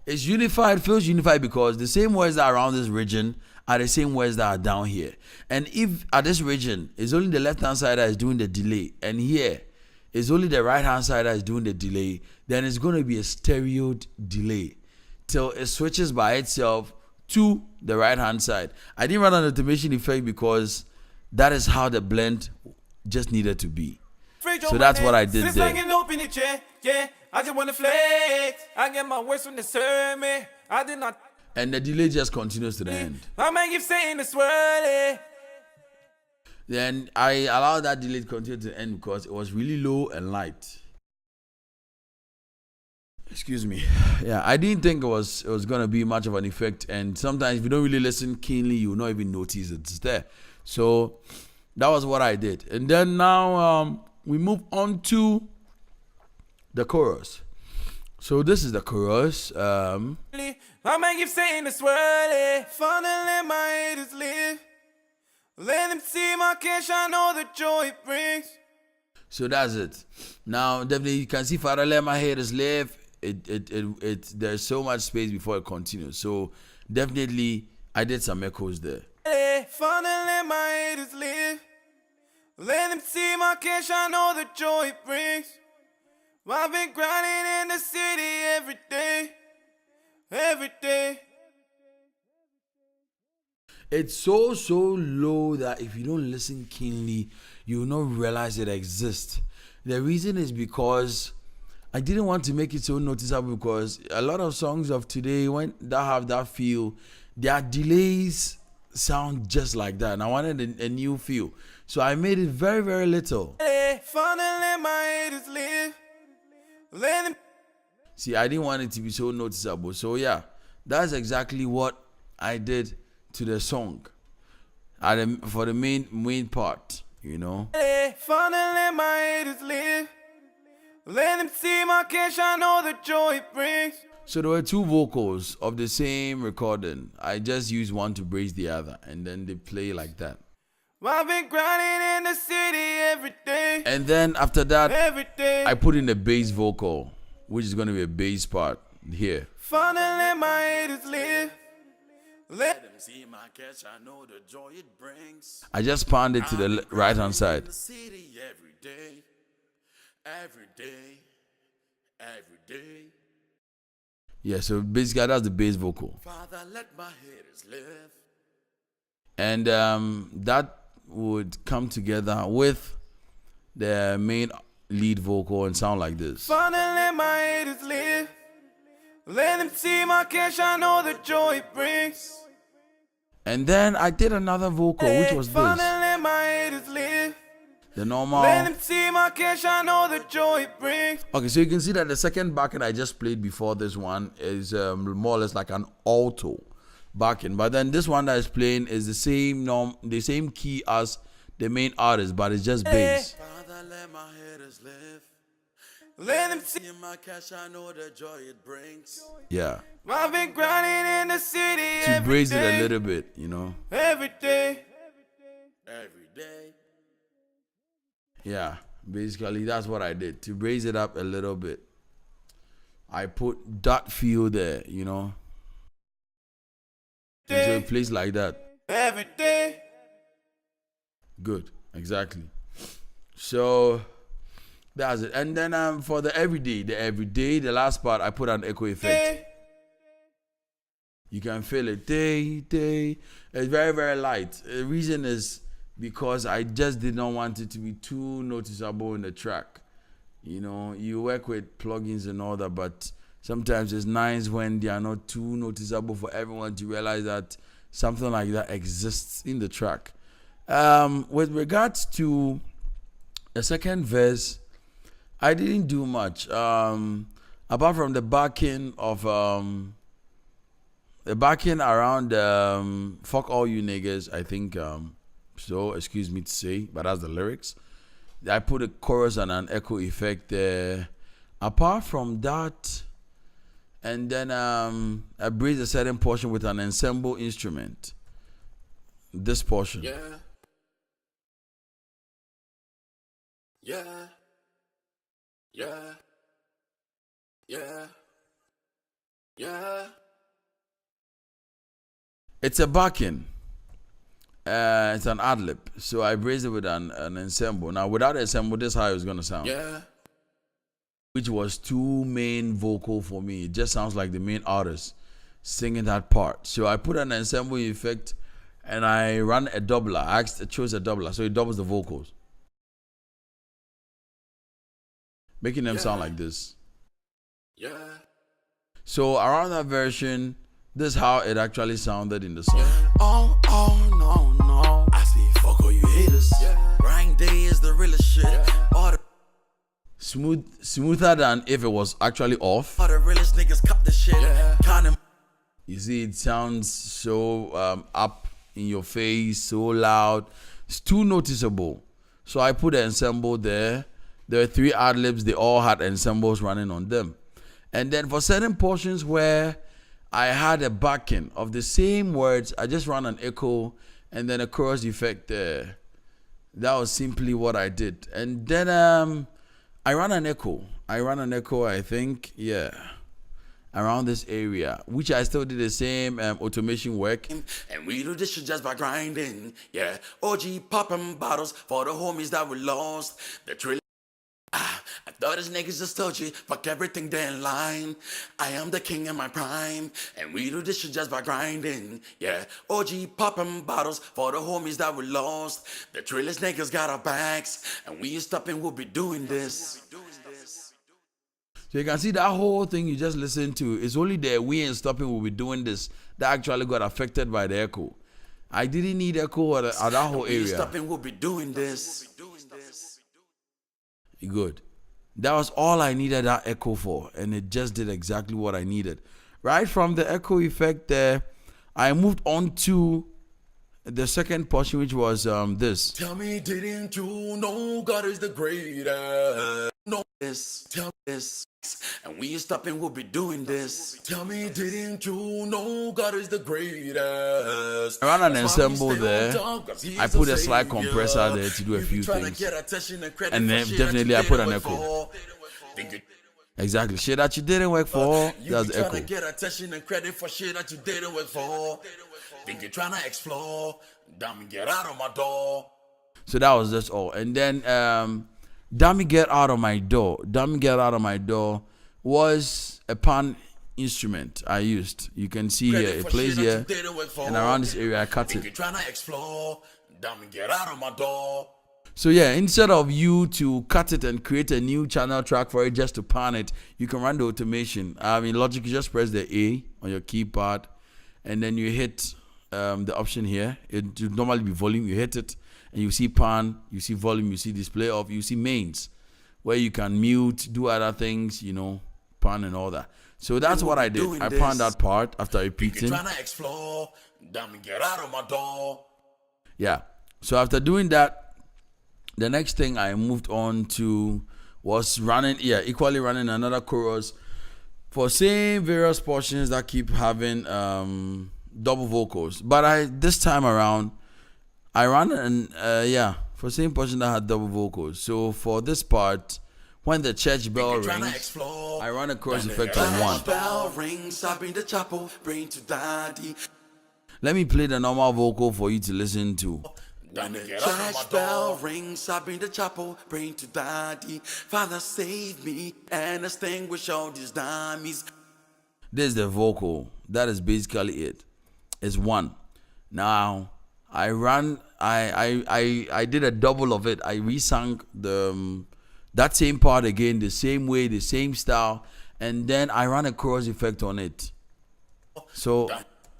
It's unified, feels unified because the same words that are around this region are the same words that are down here. And if at this region, it's only the left-hand side that is doing the delay, and here, it's only the right-hand side that is doing the delay, then it's going to be a stereoed delay till it switches by itself to the right-hand side. I didn't run an automation effect because that is how the blend just needed to be. So that's what I did there. Yeah, I just want to flex. I get my words from the sermon. I did not. And the delay just continues to the end. My man keeps saying the swirly. Then I allowed that delay to continue to the end because it was really low and light. Excuse me. Yeah, I didn't think it was gonna be much of an effect. And sometimes if you don't really listen keenly, you will not even notice it's there. So that was what I did. And then now we move on to the chorus. So this is the chorus. My man keeps saying the swirly. Finally let my haters live. Let them see my cash, I know the joy it brings. So that's it. Now definitely you can see Father let my haters live. There's so much space before it continues. So definitely I did some echoes there. Hey, finally let my haters live. Let them see my cash, I know the joy it brings. I've been grinding in the city every day, every day. It's so low that if you don't listen keenly, you will not realize it exists. The reason is because I didn't want to make it so noticeable, because a lot of songs of today, when that have that feel, their delays sound just like that, and I wanted a new feel, so I made it very, very little. Hey, finally let my haters live. Let them See, I didn't want it to be so noticeable, so yeah, that's exactly what I did to the song for the main part, you know. Hey, finally let my haters live. Let them see my cash, I know the joy it brings. So there were two vocals of the same recording. I just used one to brace the other, and then they play like that. I've been grinding in the city every day. And then after that, Every day. I put in a bass vocal, which is going to be a bass part here. Finally let my haters live. Let Them see my cash, I know the joy it brings. I just panned it to the right hand side. In the city every day, every day, every day. Yeah, so basically that's the bass vocal. Father, let my haters live. And that would come together with the main lead vocal and sound like this. finally let my haters live. Let them see my cash, I know the joy it brings. And then I did another vocal, which was Finally this. let my haters live. The normal. Let them see my cash, I know the joy it brings. Okay, so you can see that the second backing I just played before this one is more or less like an alto backing. But then this one that is playing is the same key as the main artist, but it's just bass. Father, let my haters live. Let them see. See my cash, I know the joy it brings. Yeah. I've been grinding in the city To every braise it day. a little bit, you know. Every day. Every day. Yeah, basically that's what I did. To raise it up a little bit, I put that feel there, you know. And so it plays like that. Every day. Good, exactly. So that's it. And then for the everyday, the last part, I put an echo effect. You can feel it. Day. It's very, very light. The reason is because I just did not want it to be too noticeable in the track. You know, you work with plugins and all that, but sometimes it's nice when they are not too noticeable for everyone to realize that something like that exists in the track. With regards to the second verse, I didn't do much. Apart from the backing of the backing around fuck all you niggas, I think so excuse me to say, but that's the lyrics. I put a chorus and an echo effect there. Apart from that, and then I breathe a certain portion with an ensemble instrument. This portion. Yeah. Yeah. Yeah. Yeah. Yeah. It's a backing. It's an Addlip. So I braised it with an ensemble. Now without ensemble, this is how it's gonna sound. Yeah. Which was two main vocal for me. It just sounds like the main artist singing that part. So I put an ensemble effect and I ran a doubler. I chose a doubler, so it doubles the vocals, making them sound like this. Yeah. So around that version, this is how it actually sounded in the song. Oh, no. I see fuck all you haters. Yeah. Grind day is the realest shit. Yeah. All the Smoother than if it was actually off. all the realest niggas cop the shit. Yeah. Count You see, it sounds so up in your face, so loud. It's too noticeable. So I put an ensemble there. There were 3 Addlips. They all had ensembles running on them. And then for certain portions where I had a backing of the same words, I just ran an echo and then a chorus effect there. That was simply what I did. And then I ran an echo. I think, yeah. around this area, which I still did the same automation work. And we do this shit just by grinding. Yeah, OG popping bottles for the homies that we lost. The trill. I thought his niggas just told you, fuck everything they in line. I am the king in my prime, and we do this shit just by grinding. Yeah, OG popping bottles for the homies that we lost. The trillest niggas got our backs, and we ain't stopping, we'll be doing this. So you can see that whole thing you just listened to is only the we ain't stopping, we'll be doing this that actually got affected by the echo. I didn't need echo at that whole area. We ain't stopping, we'll be doing this. Good. That was all I needed that echo for, and it just did exactly what I needed. Right from the echo effect there, I moved on to the second portion, which was this. Tell me, didn't you know God is the greatest? No, this, tell this, and we ain't stopping, we'll be doing this. Tell me, didn't you know God is the greatest? I ran an ensemble there. I put a slide compressor there to do a few things. And then definitely I put an echo. Exactly. Shit that you didn't work for, that's the echo. Get attention and credit for shit that you didn't work for. Think you're trying to explore, damn, get out of my door. So that was just all. And then Dummy Get Out of My Door. Dummy Get Out of My Door was a pan instrument I used. You can see here, it plays here, and around this area I cut it. You're trying to explore, Dummy Get Out of my door. So yeah, instead of you to cut it and create a new channel track for it just to pan it, you can run the automation. In Logic, you just press the A on your keypad, and then you hit the option here. It would normally be volume. You hit it, and you see pan, you see volume, you see display off, you see mains, where you can mute, do other things, pan and all that. So that's what I did. I panned that part after repeating. Trying to explore, damn, get out of my door. Yeah. So after doing that, the next thing I moved on to was equally running another chorus for same various portions that keep having double vocals. But this time around, I ran for same portion that had double vocals. So for this part, when the church bell rings, I run a chorus effect on one. Bell rings, I bring the chapel, bring to daddy. Let me play the normal vocal for you to listen to. Church bell rings, I bring the chapel, bring to daddy. Father, save me and extinguish all these dummies. This is the vocal. That is basically it. It's one. Now I did a double of it. I re-sang that same part again, the same way, the same style, and then I ran a chorus effect on it. So,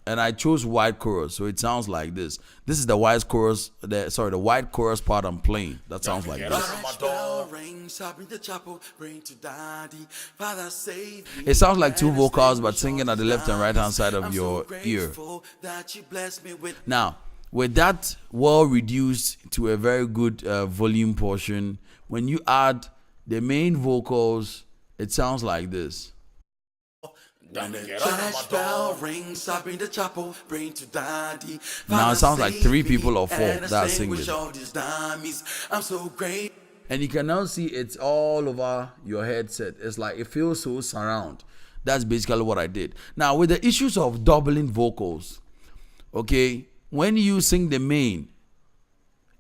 and I chose white chorus, so it sounds like this. This is the white chorus. The white chorus part I'm playing. That sounds like this. It sounds like two vocals, but singing at the left and right hand side of your ear. Now, with that well reduced to a very good volume portion, when you add the main vocals, it sounds like this. Now it sounds like 3 people or 4 that are singing. I'm so great. And you can now see it's all over your headset. It's like it feels so surround. That's basically what I did. Now with the issues of doubling vocals, okay, when you sing the main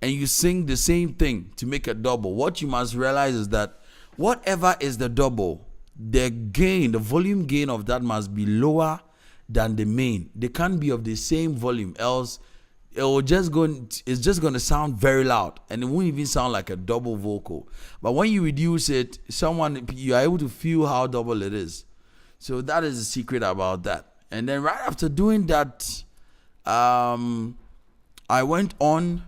and you sing the same thing to make a double, what you must realize is that whatever is the double, the gain, the volume gain of that must be lower than the main. They can't be of the same volume, else it's just going to sound very loud, and it won't even sound like a double vocal. But when you reduce it, you are able to feel how double it is. So that is the secret about that. And then right after doing that, I went on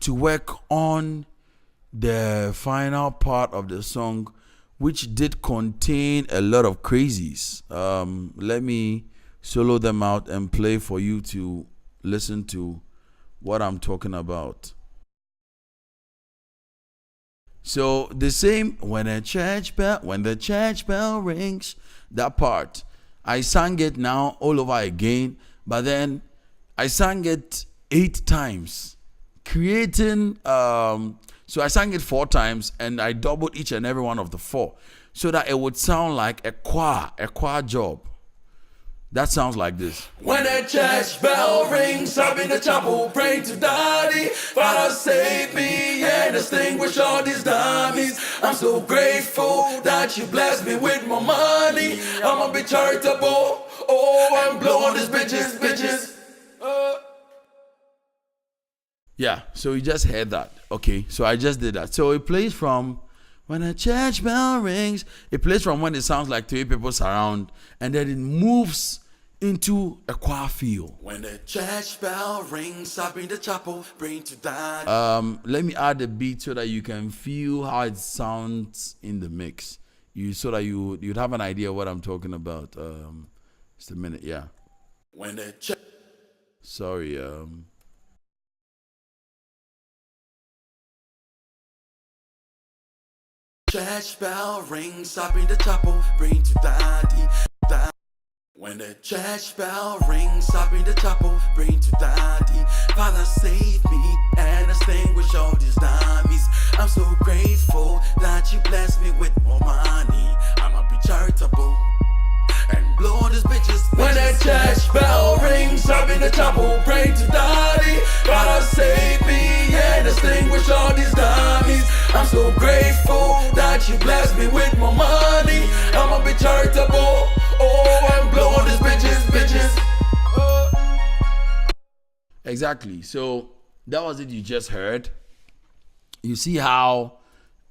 to work on the final part of the song, which did contain a lot of crazies. Let me solo them out and play for you to listen to what I'm talking about. So the same, when the church bell rings, that part, I sang it now all over again, but then I sang it 8 times, creating, so I sang it 4 times and I doubled each and every one of the 4. so that it would sound like a choir job. That sounds like this. When the church bell rings, I'm in the chapel praying to Daddy. Father, save me and extinguish all these dummies. I'm so grateful that you blessed me with more money. I'ma be charitable. Oh, I'm blowing these bitches. Yeah, so you just heard that. Okay, so I just did that. So it plays from when a church bell rings. It plays from when it sounds like 3 people surround, and then it moves into a choir feel. When the church bell rings, I'll be in the chapel praying to Daddy. Let me add a beat so that you can feel how it sounds in the mix. So that you'd have an idea what I'm talking about. Just a minute, yeah. When the church Sorry, church bell rings, I'll be in the chapel praying to Daddy. When the church bell rings, I'll be in the chapel praying to Daddy. Father, save me and extinguish all these dummies. I'm so grateful that you blessed me with more money. I'ma be charitable and blow these bitches. When the church bell rings, I'll be in the chapel praying to Daddy. Father, save me and extinguish all these dummies. I'm so grateful that you blessed me with more money. I'ma be charitable. Oh, I'm blowing these bitches. exactly. So that was it you just heard. You see how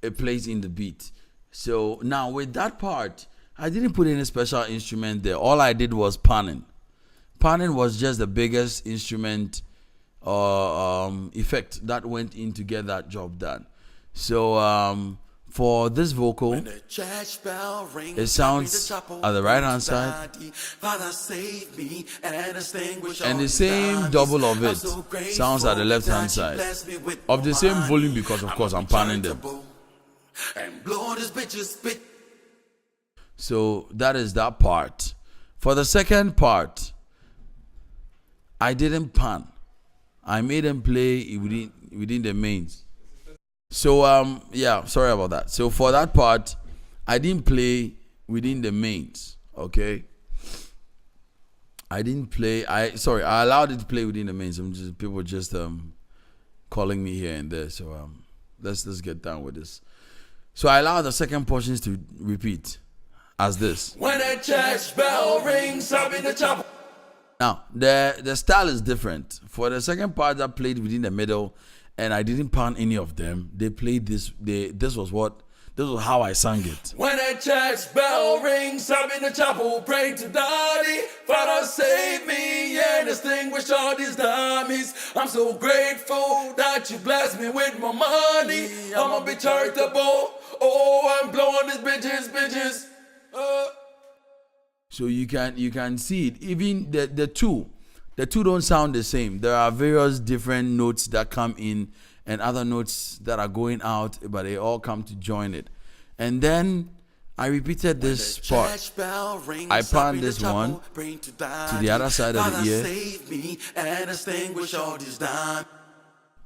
it plays in the beat. So now with that part, I didn't put any special instrument there. All I did was panning. Panning was just the biggest instrument effect that went in to get that job done. So for this vocal, it sounds at the right hand side, and the same double of it sounds at the left hand side of the same volume, because of course I'm panning them. So that is that part. For the second part, I didn't pan. I made them play within the mains. So yeah, sorry about that. So for that part, I didn't play within the mains. Okay. I didn't play. I allowed it to play within the mains. People just calling me here and there. So let's get down with this. So I allowed the second portions to repeat as this. When a church bell rings, I'm in the chapel. Now the style is different. For the second part that played within the middle, and I didn't pan any of them. They played this. This was how I sang it. When a church bell rings, I'm in the chapel praying to Daddy. Father, save me and extinguish all these dummies. I'm so grateful that you blessed me with more money. I'ma be charitable. Oh, I'm blowing these bitches. So you can see it. Even the two don't sound the same. There are various different notes that come in and other notes that are going out, but they all come to join it. And then I repeated this part. I panned this one to the other side of the ear.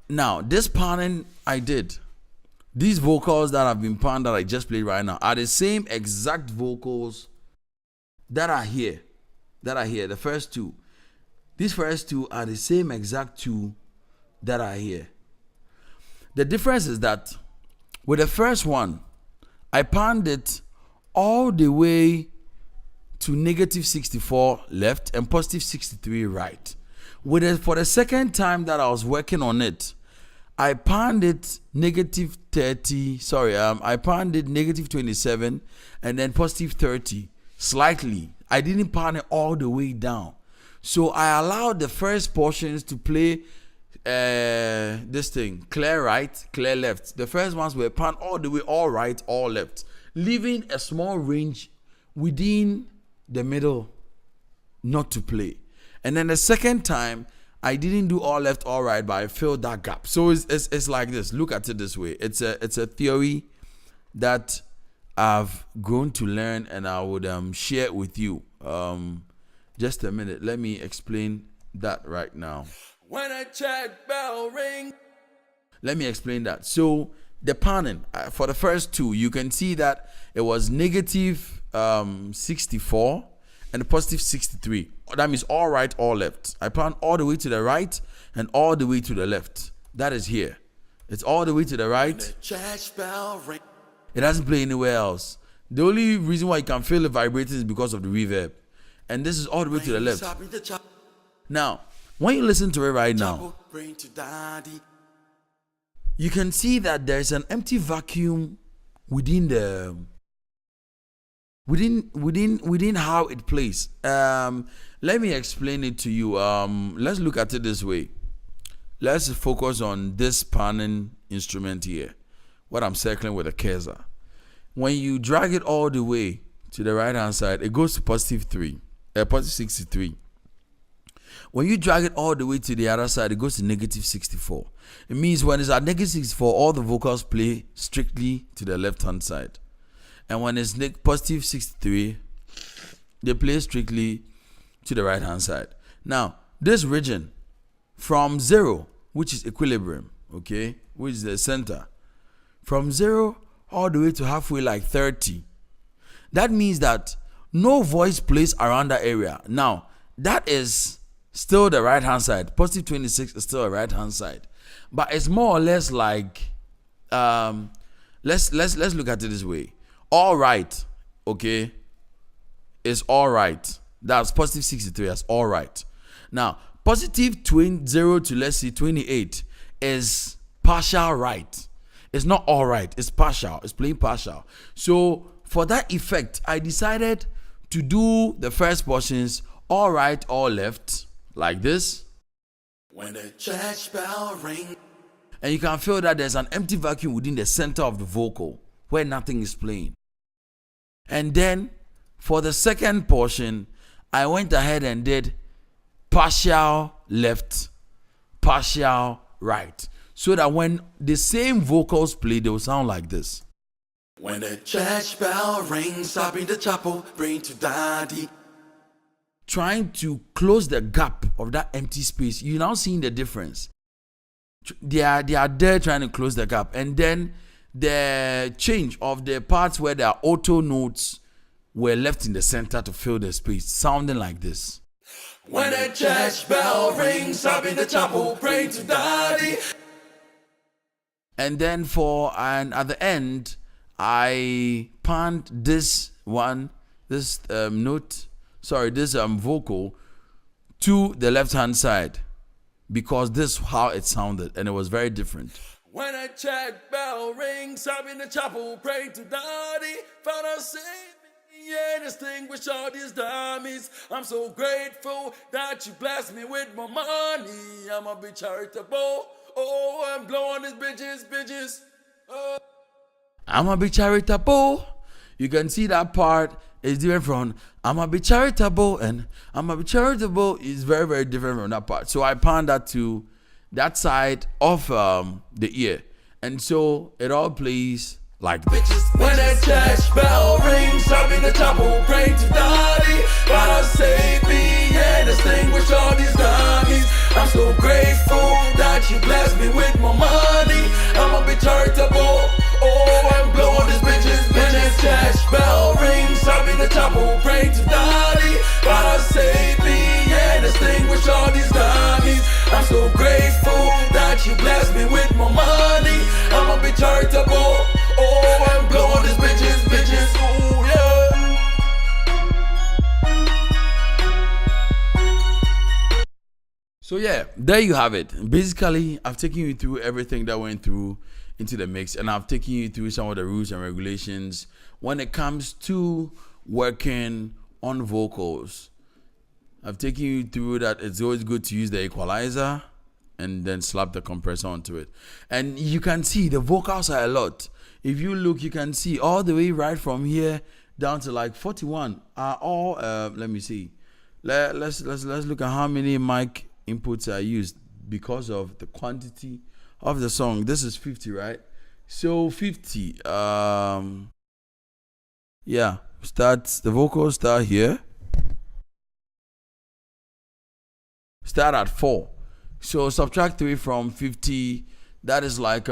Now, this panning I did. These vocals that have been panned that I just played right now are the same exact vocals that are here. The first two. These first two are the same exact two that are here. The difference is that with the first one, I panned it all the way to negative 64 left and positive 63 right. For the second time that I was working on it, I panned it negative 30. I panned it negative 27 and then positive 30 slightly. I didn't pan it all the way down. So I allowed the first portions to play this thing, clear right, clear left. The first ones were pan all the way, all right, all left, leaving a small range within the middle not to play. And then the second time, I didn't do all left, all right, but I filled that gap. So it's like this. Look at it this way. It's a theory that I've grown to learn, and I would share it with you. Just a minute. Let me explain that right now. When a church bell rings. Let me explain that. So the panning for the first two, you can see that it was negative 64 and positive 63. That means all right, all left. I pan all the way to the right and all the way to the left. That is here. It's all the way to the right. It doesn't play anywhere else. The only reason why you can feel it vibrating is because of the reverb. And this is all the way to the left. Now, when you listen to it right now, you can see that there's an empty vacuum within the within how it plays. Let me explain it to you. Let's look at it this way. Let's focus on this panning instrument here, what I'm circling with a cursor. When you drag it all the way to the right hand side, it goes to positive 63. When you drag it all the way to the other side, it goes to negative 64. It means when it's at negative 64, all the vocals play strictly to the left hand side. And when it's positive 63, they play strictly to the right hand side. Now, this region from 0, which is equilibrium, okay, which is the center, from 0 all the way to halfway, like 30, that means that no voice plays around that area. Now, that is still the right hand side. Positive 26 is still a right hand side, but it's more or less like let's look at it this way. All right, okay, is all right. That's positive 63. That's all right. Now, positive 0 to, let's see, 28 is partial right. It's not all right. It's partial. It's playing partial. So for that effect, I decided to do the first portions all right, all left, like this. When the church bell ring, and you can feel that there's an empty vacuum within the center of the vocal where nothing is playing. And then for the second portion, I went ahead and did partial left, partial right, so that when the same vocals play, they will sound like this. When the church bell rings, I'll be the chapel, bring to daddy. Trying to close the gap of that empty space. You're now seeing the difference. They are there trying to close the gap. And then the change of the parts where there are auto notes were left in the center to fill the space, sounding like this. When the church bell rings, I'll be the chapel, pray to daddy. And then at the end, I panned this vocal to the left hand side, because this is how it sounded, and it was very different. When a church bell rings, I'm in the chapel, pray to daddy. Father, save me, yeah, distinguish all these dummies. I'm so grateful that you blessed me with my money. I'ma be charitable. Oh, I'm blowing these bitches. Oh. I'ma be charitable. You can see that part is different from I'ma be charitable, and I'ma be charitable is very, very different from that part. So I panned that to that side of the ear, and so it all plays like this. When the church bell rings, I'm in the chapel, pray to daddy. Father, save me, yeah, distinguish all these dummies. I'm so grateful that you blessed me with my money. I'ma be charitable. Oh, I'm blowing these bitches. When the church bell rings, I'm in the chapel, pray to daddy. Father, save me, yeah, distinguish all these dummies. I'm so grateful that you blessed me with my money. I'ma be charitable. Oh, I'm blowing these bitches, ooh, yeah. So yeah, there you have it. Basically, I've taken you through everything that went through into the mix, and I've taken you through some of the rules and regulations when it comes to working on vocals. I've taken you through that it's always good to use the equalizer and then slap the compressor onto it. And you can see the vocals are a lot. If you look, you can see all the way right from here down to like 41 are all let me see. Let's look at how many mic inputs are used because of the quantity of the song. This is 50, right? So 50 yeah, the vocals start here. Start at 4. So subtract 3 from 50, that is like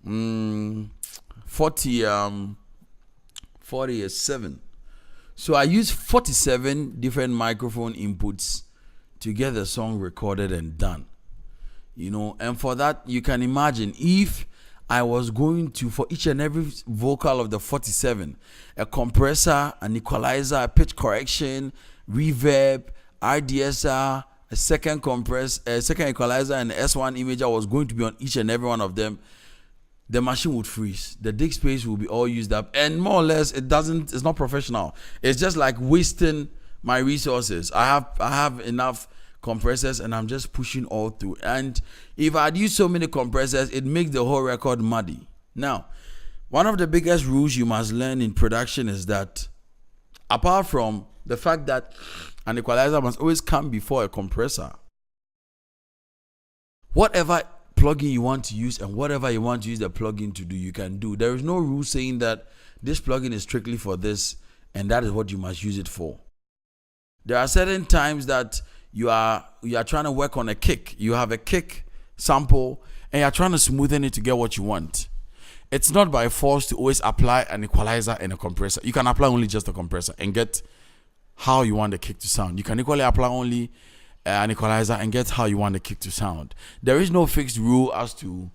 47. So I use 47 different microphone inputs to get the song recorded and done. And for that, you can imagine if I was going to, for each and every vocal of the 47, a compressor, an equalizer, a pitch correction, reverb, RDSR, a second equalizer, and S1 imager was going to be on each and every one of them. The machine would freeze. The disk space will be all used up, and more or less, it's not professional. It's just like wasting my resources. I have enough compressors, and I'm just pushing all through. And if I'd use so many compressors, it makes the whole record muddy. Now, one of the biggest rules you must learn in production is that, apart from the fact that an equalizer must always come before a compressor, whatever plugin you want to use and whatever you want to use the plugin to do, you can do. There is no rule saying that this plugin is strictly for this and that is what you must use it for. There are certain times that you are trying to work on a kick. You have a kick sample and you're trying to smoothen it to get what you want. It's not by force to always apply an equalizer and a compressor. You can apply only just a compressor and get how you want the kick to sound. You can equally apply only an equalizer and get how you want the kick to sound. There is no fixed rule as to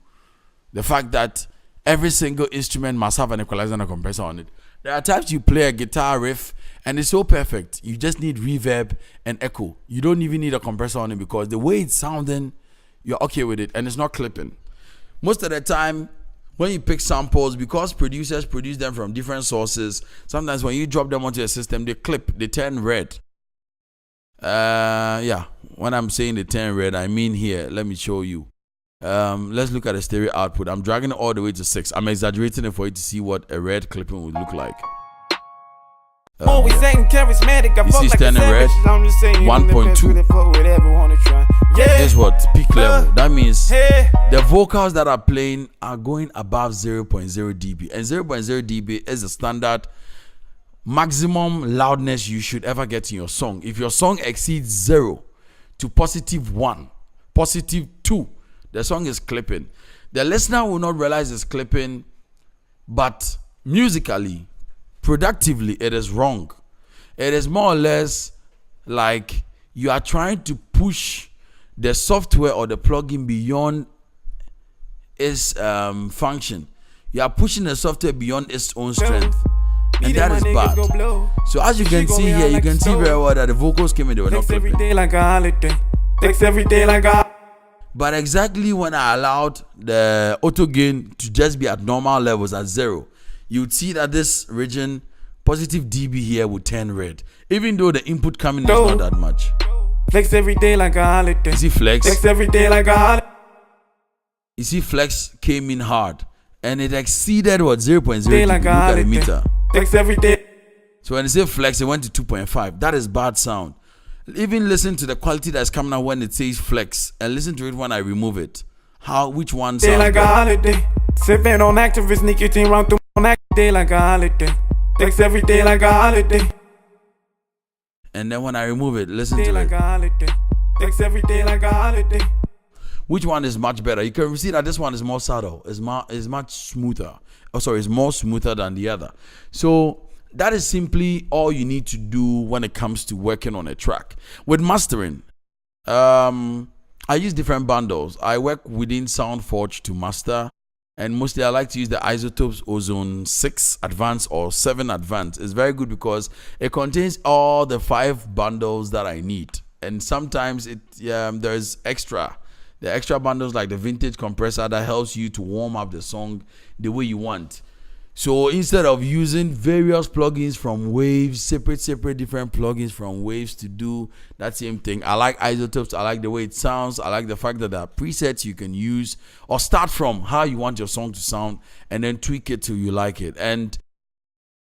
the fact that every single instrument must have an equalizer and a compressor on it. There are times you play a guitar riff and it's so perfect. You just need reverb and echo. You don't even need a compressor on it because the way it's sounding, you're okay with it and it's not clipping. Most of the time, when you pick samples, because producers produce them from different sources, sometimes when you drop them onto a system, they clip, they turn red. When I'm saying they turn red, I mean here, let me show you. Let's look at the stereo output. I'm dragging it all the way to 6. I'm exaggerating it for you to see what a red clipping would look like. Always acting charismatic. I You fuck see like a standing red, savage. I'm just saying, 1.2. This is what peak level. That means the vocals that are playing are going above 0.0 dB, and 0.0 dB is the standard maximum loudness you should ever get in your song. If your song exceeds 0 to +1, +2, the song is clipping. The listener will not realize it's clipping, but musically, productively, it is wrong. It is more or less like you are trying to push the software or the plugin beyond its function. You are pushing the software beyond its own strength, and that is bad. So as you can see here, you can see very well that the vocals came in, they were not clipping. But exactly when I allowed the auto gain to just be at normal levels at 0, you'd see that this region, positive dB here, would turn red, even though the input coming is not that much. Flex every day like a holiday. You see flex? Flex every day like a holiday. You see flex came in hard and it exceeded what 0.0 dB. Like Look at the meter. Flex every day. So when you say flex, it went to 2.5. That is bad sound. Even listen to the quality that's coming out when it says flex and listen to it when I remove it. Which one sounds like better? A holiday. Sipping on activist, nicotine round through on that day like a holiday. Flex every day like a holiday. And then when I remove it, listen to like it. A holiday. Flex every day like a holiday. Which one is much better? You can see that this one is more subtle. It's much smoother. It's more smoother than the other. So that is simply all you need to do when it comes to working on a track. With mastering, I use different bundles. I work within SoundForge to master, and mostly I like to use the Isotopes Ozone 6 Advanced or 7 Advanced. It's very good because it contains all the 5 bundles that I need. And sometimes there's extra. The extra bundles like the vintage compressor that helps you to warm up the song the way you want. So instead of using various plugins from Waves, separate different plugins from Waves to do that same thing, I like Isotopes. I like the way it sounds. I like the fact that there are presets you can use or start from how you want your song to sound and then tweak it till you like it. And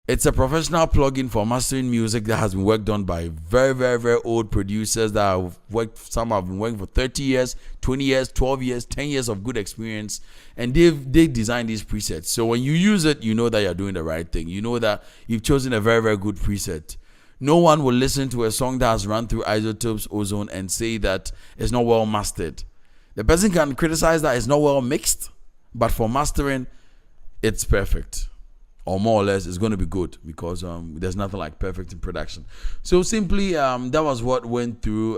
it's a professional plugin for mastering music that has been worked on by very, very, very old producers that have worked. Some have been working for 30 years, 20 years, 12 years, 10 years of good experience. And they designed these presets. So when you use it, you know that you're doing the right thing. You know that you've chosen a very, very good preset. No one will listen to a song that has run through Isotopes Ozone and say that it's not well mastered. The person can criticize that it's not well mixed, But for mastering, it's perfect. Or more or less, it's going to be good because there's nothing like perfect in production. So simply, that was what went through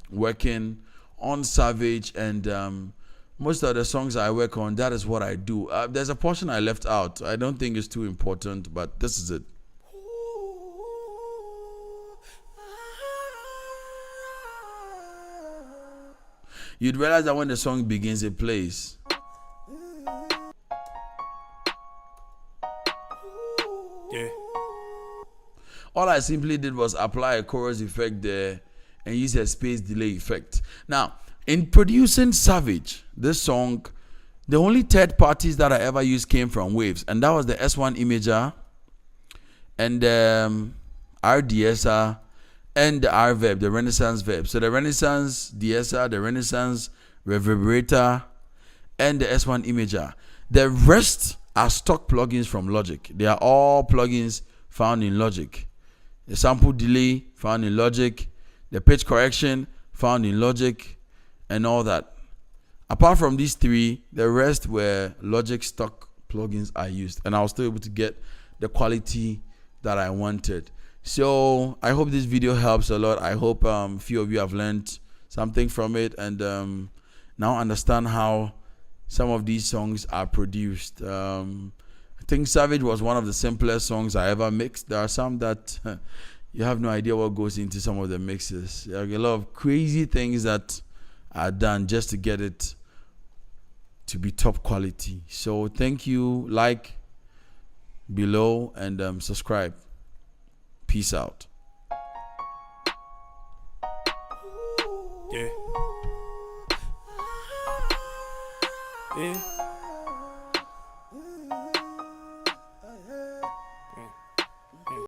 working on Savage, and most of the songs I work on, that is what I do. There's a portion I left out. I don't think it's too important, but this is it. You'd realize that when the song begins, it plays. Yeah. All I simply did was apply a chorus effect there and use a space delay effect. Now, in producing Savage, this song, the only third parties that I ever used came from Waves, and that was the S1 Imager and RDSR and the RVerb, the Renaissance Verb. So the Renaissance DSR, the Renaissance Reverberator, and the S1 Imager. The rest are stock plugins from Logic. They are all plugins found in Logic. The sample delay found in Logic, the pitch correction found in Logic, and all that. Apart from these three, the rest were Logic stock plugins I used, and I was still able to get the quality that I wanted. So I hope this video helps a lot. I hope a few of you have learned something from it, and now understand how some of these songs are produced. I think Savage was one of the simplest songs I ever mixed. There are some that you have no idea what goes into some of the mixes. There are a lot of crazy things that are done just to get it to be top quality. So thank you. Like below and subscribe. Peace out. Yeah. Yeah.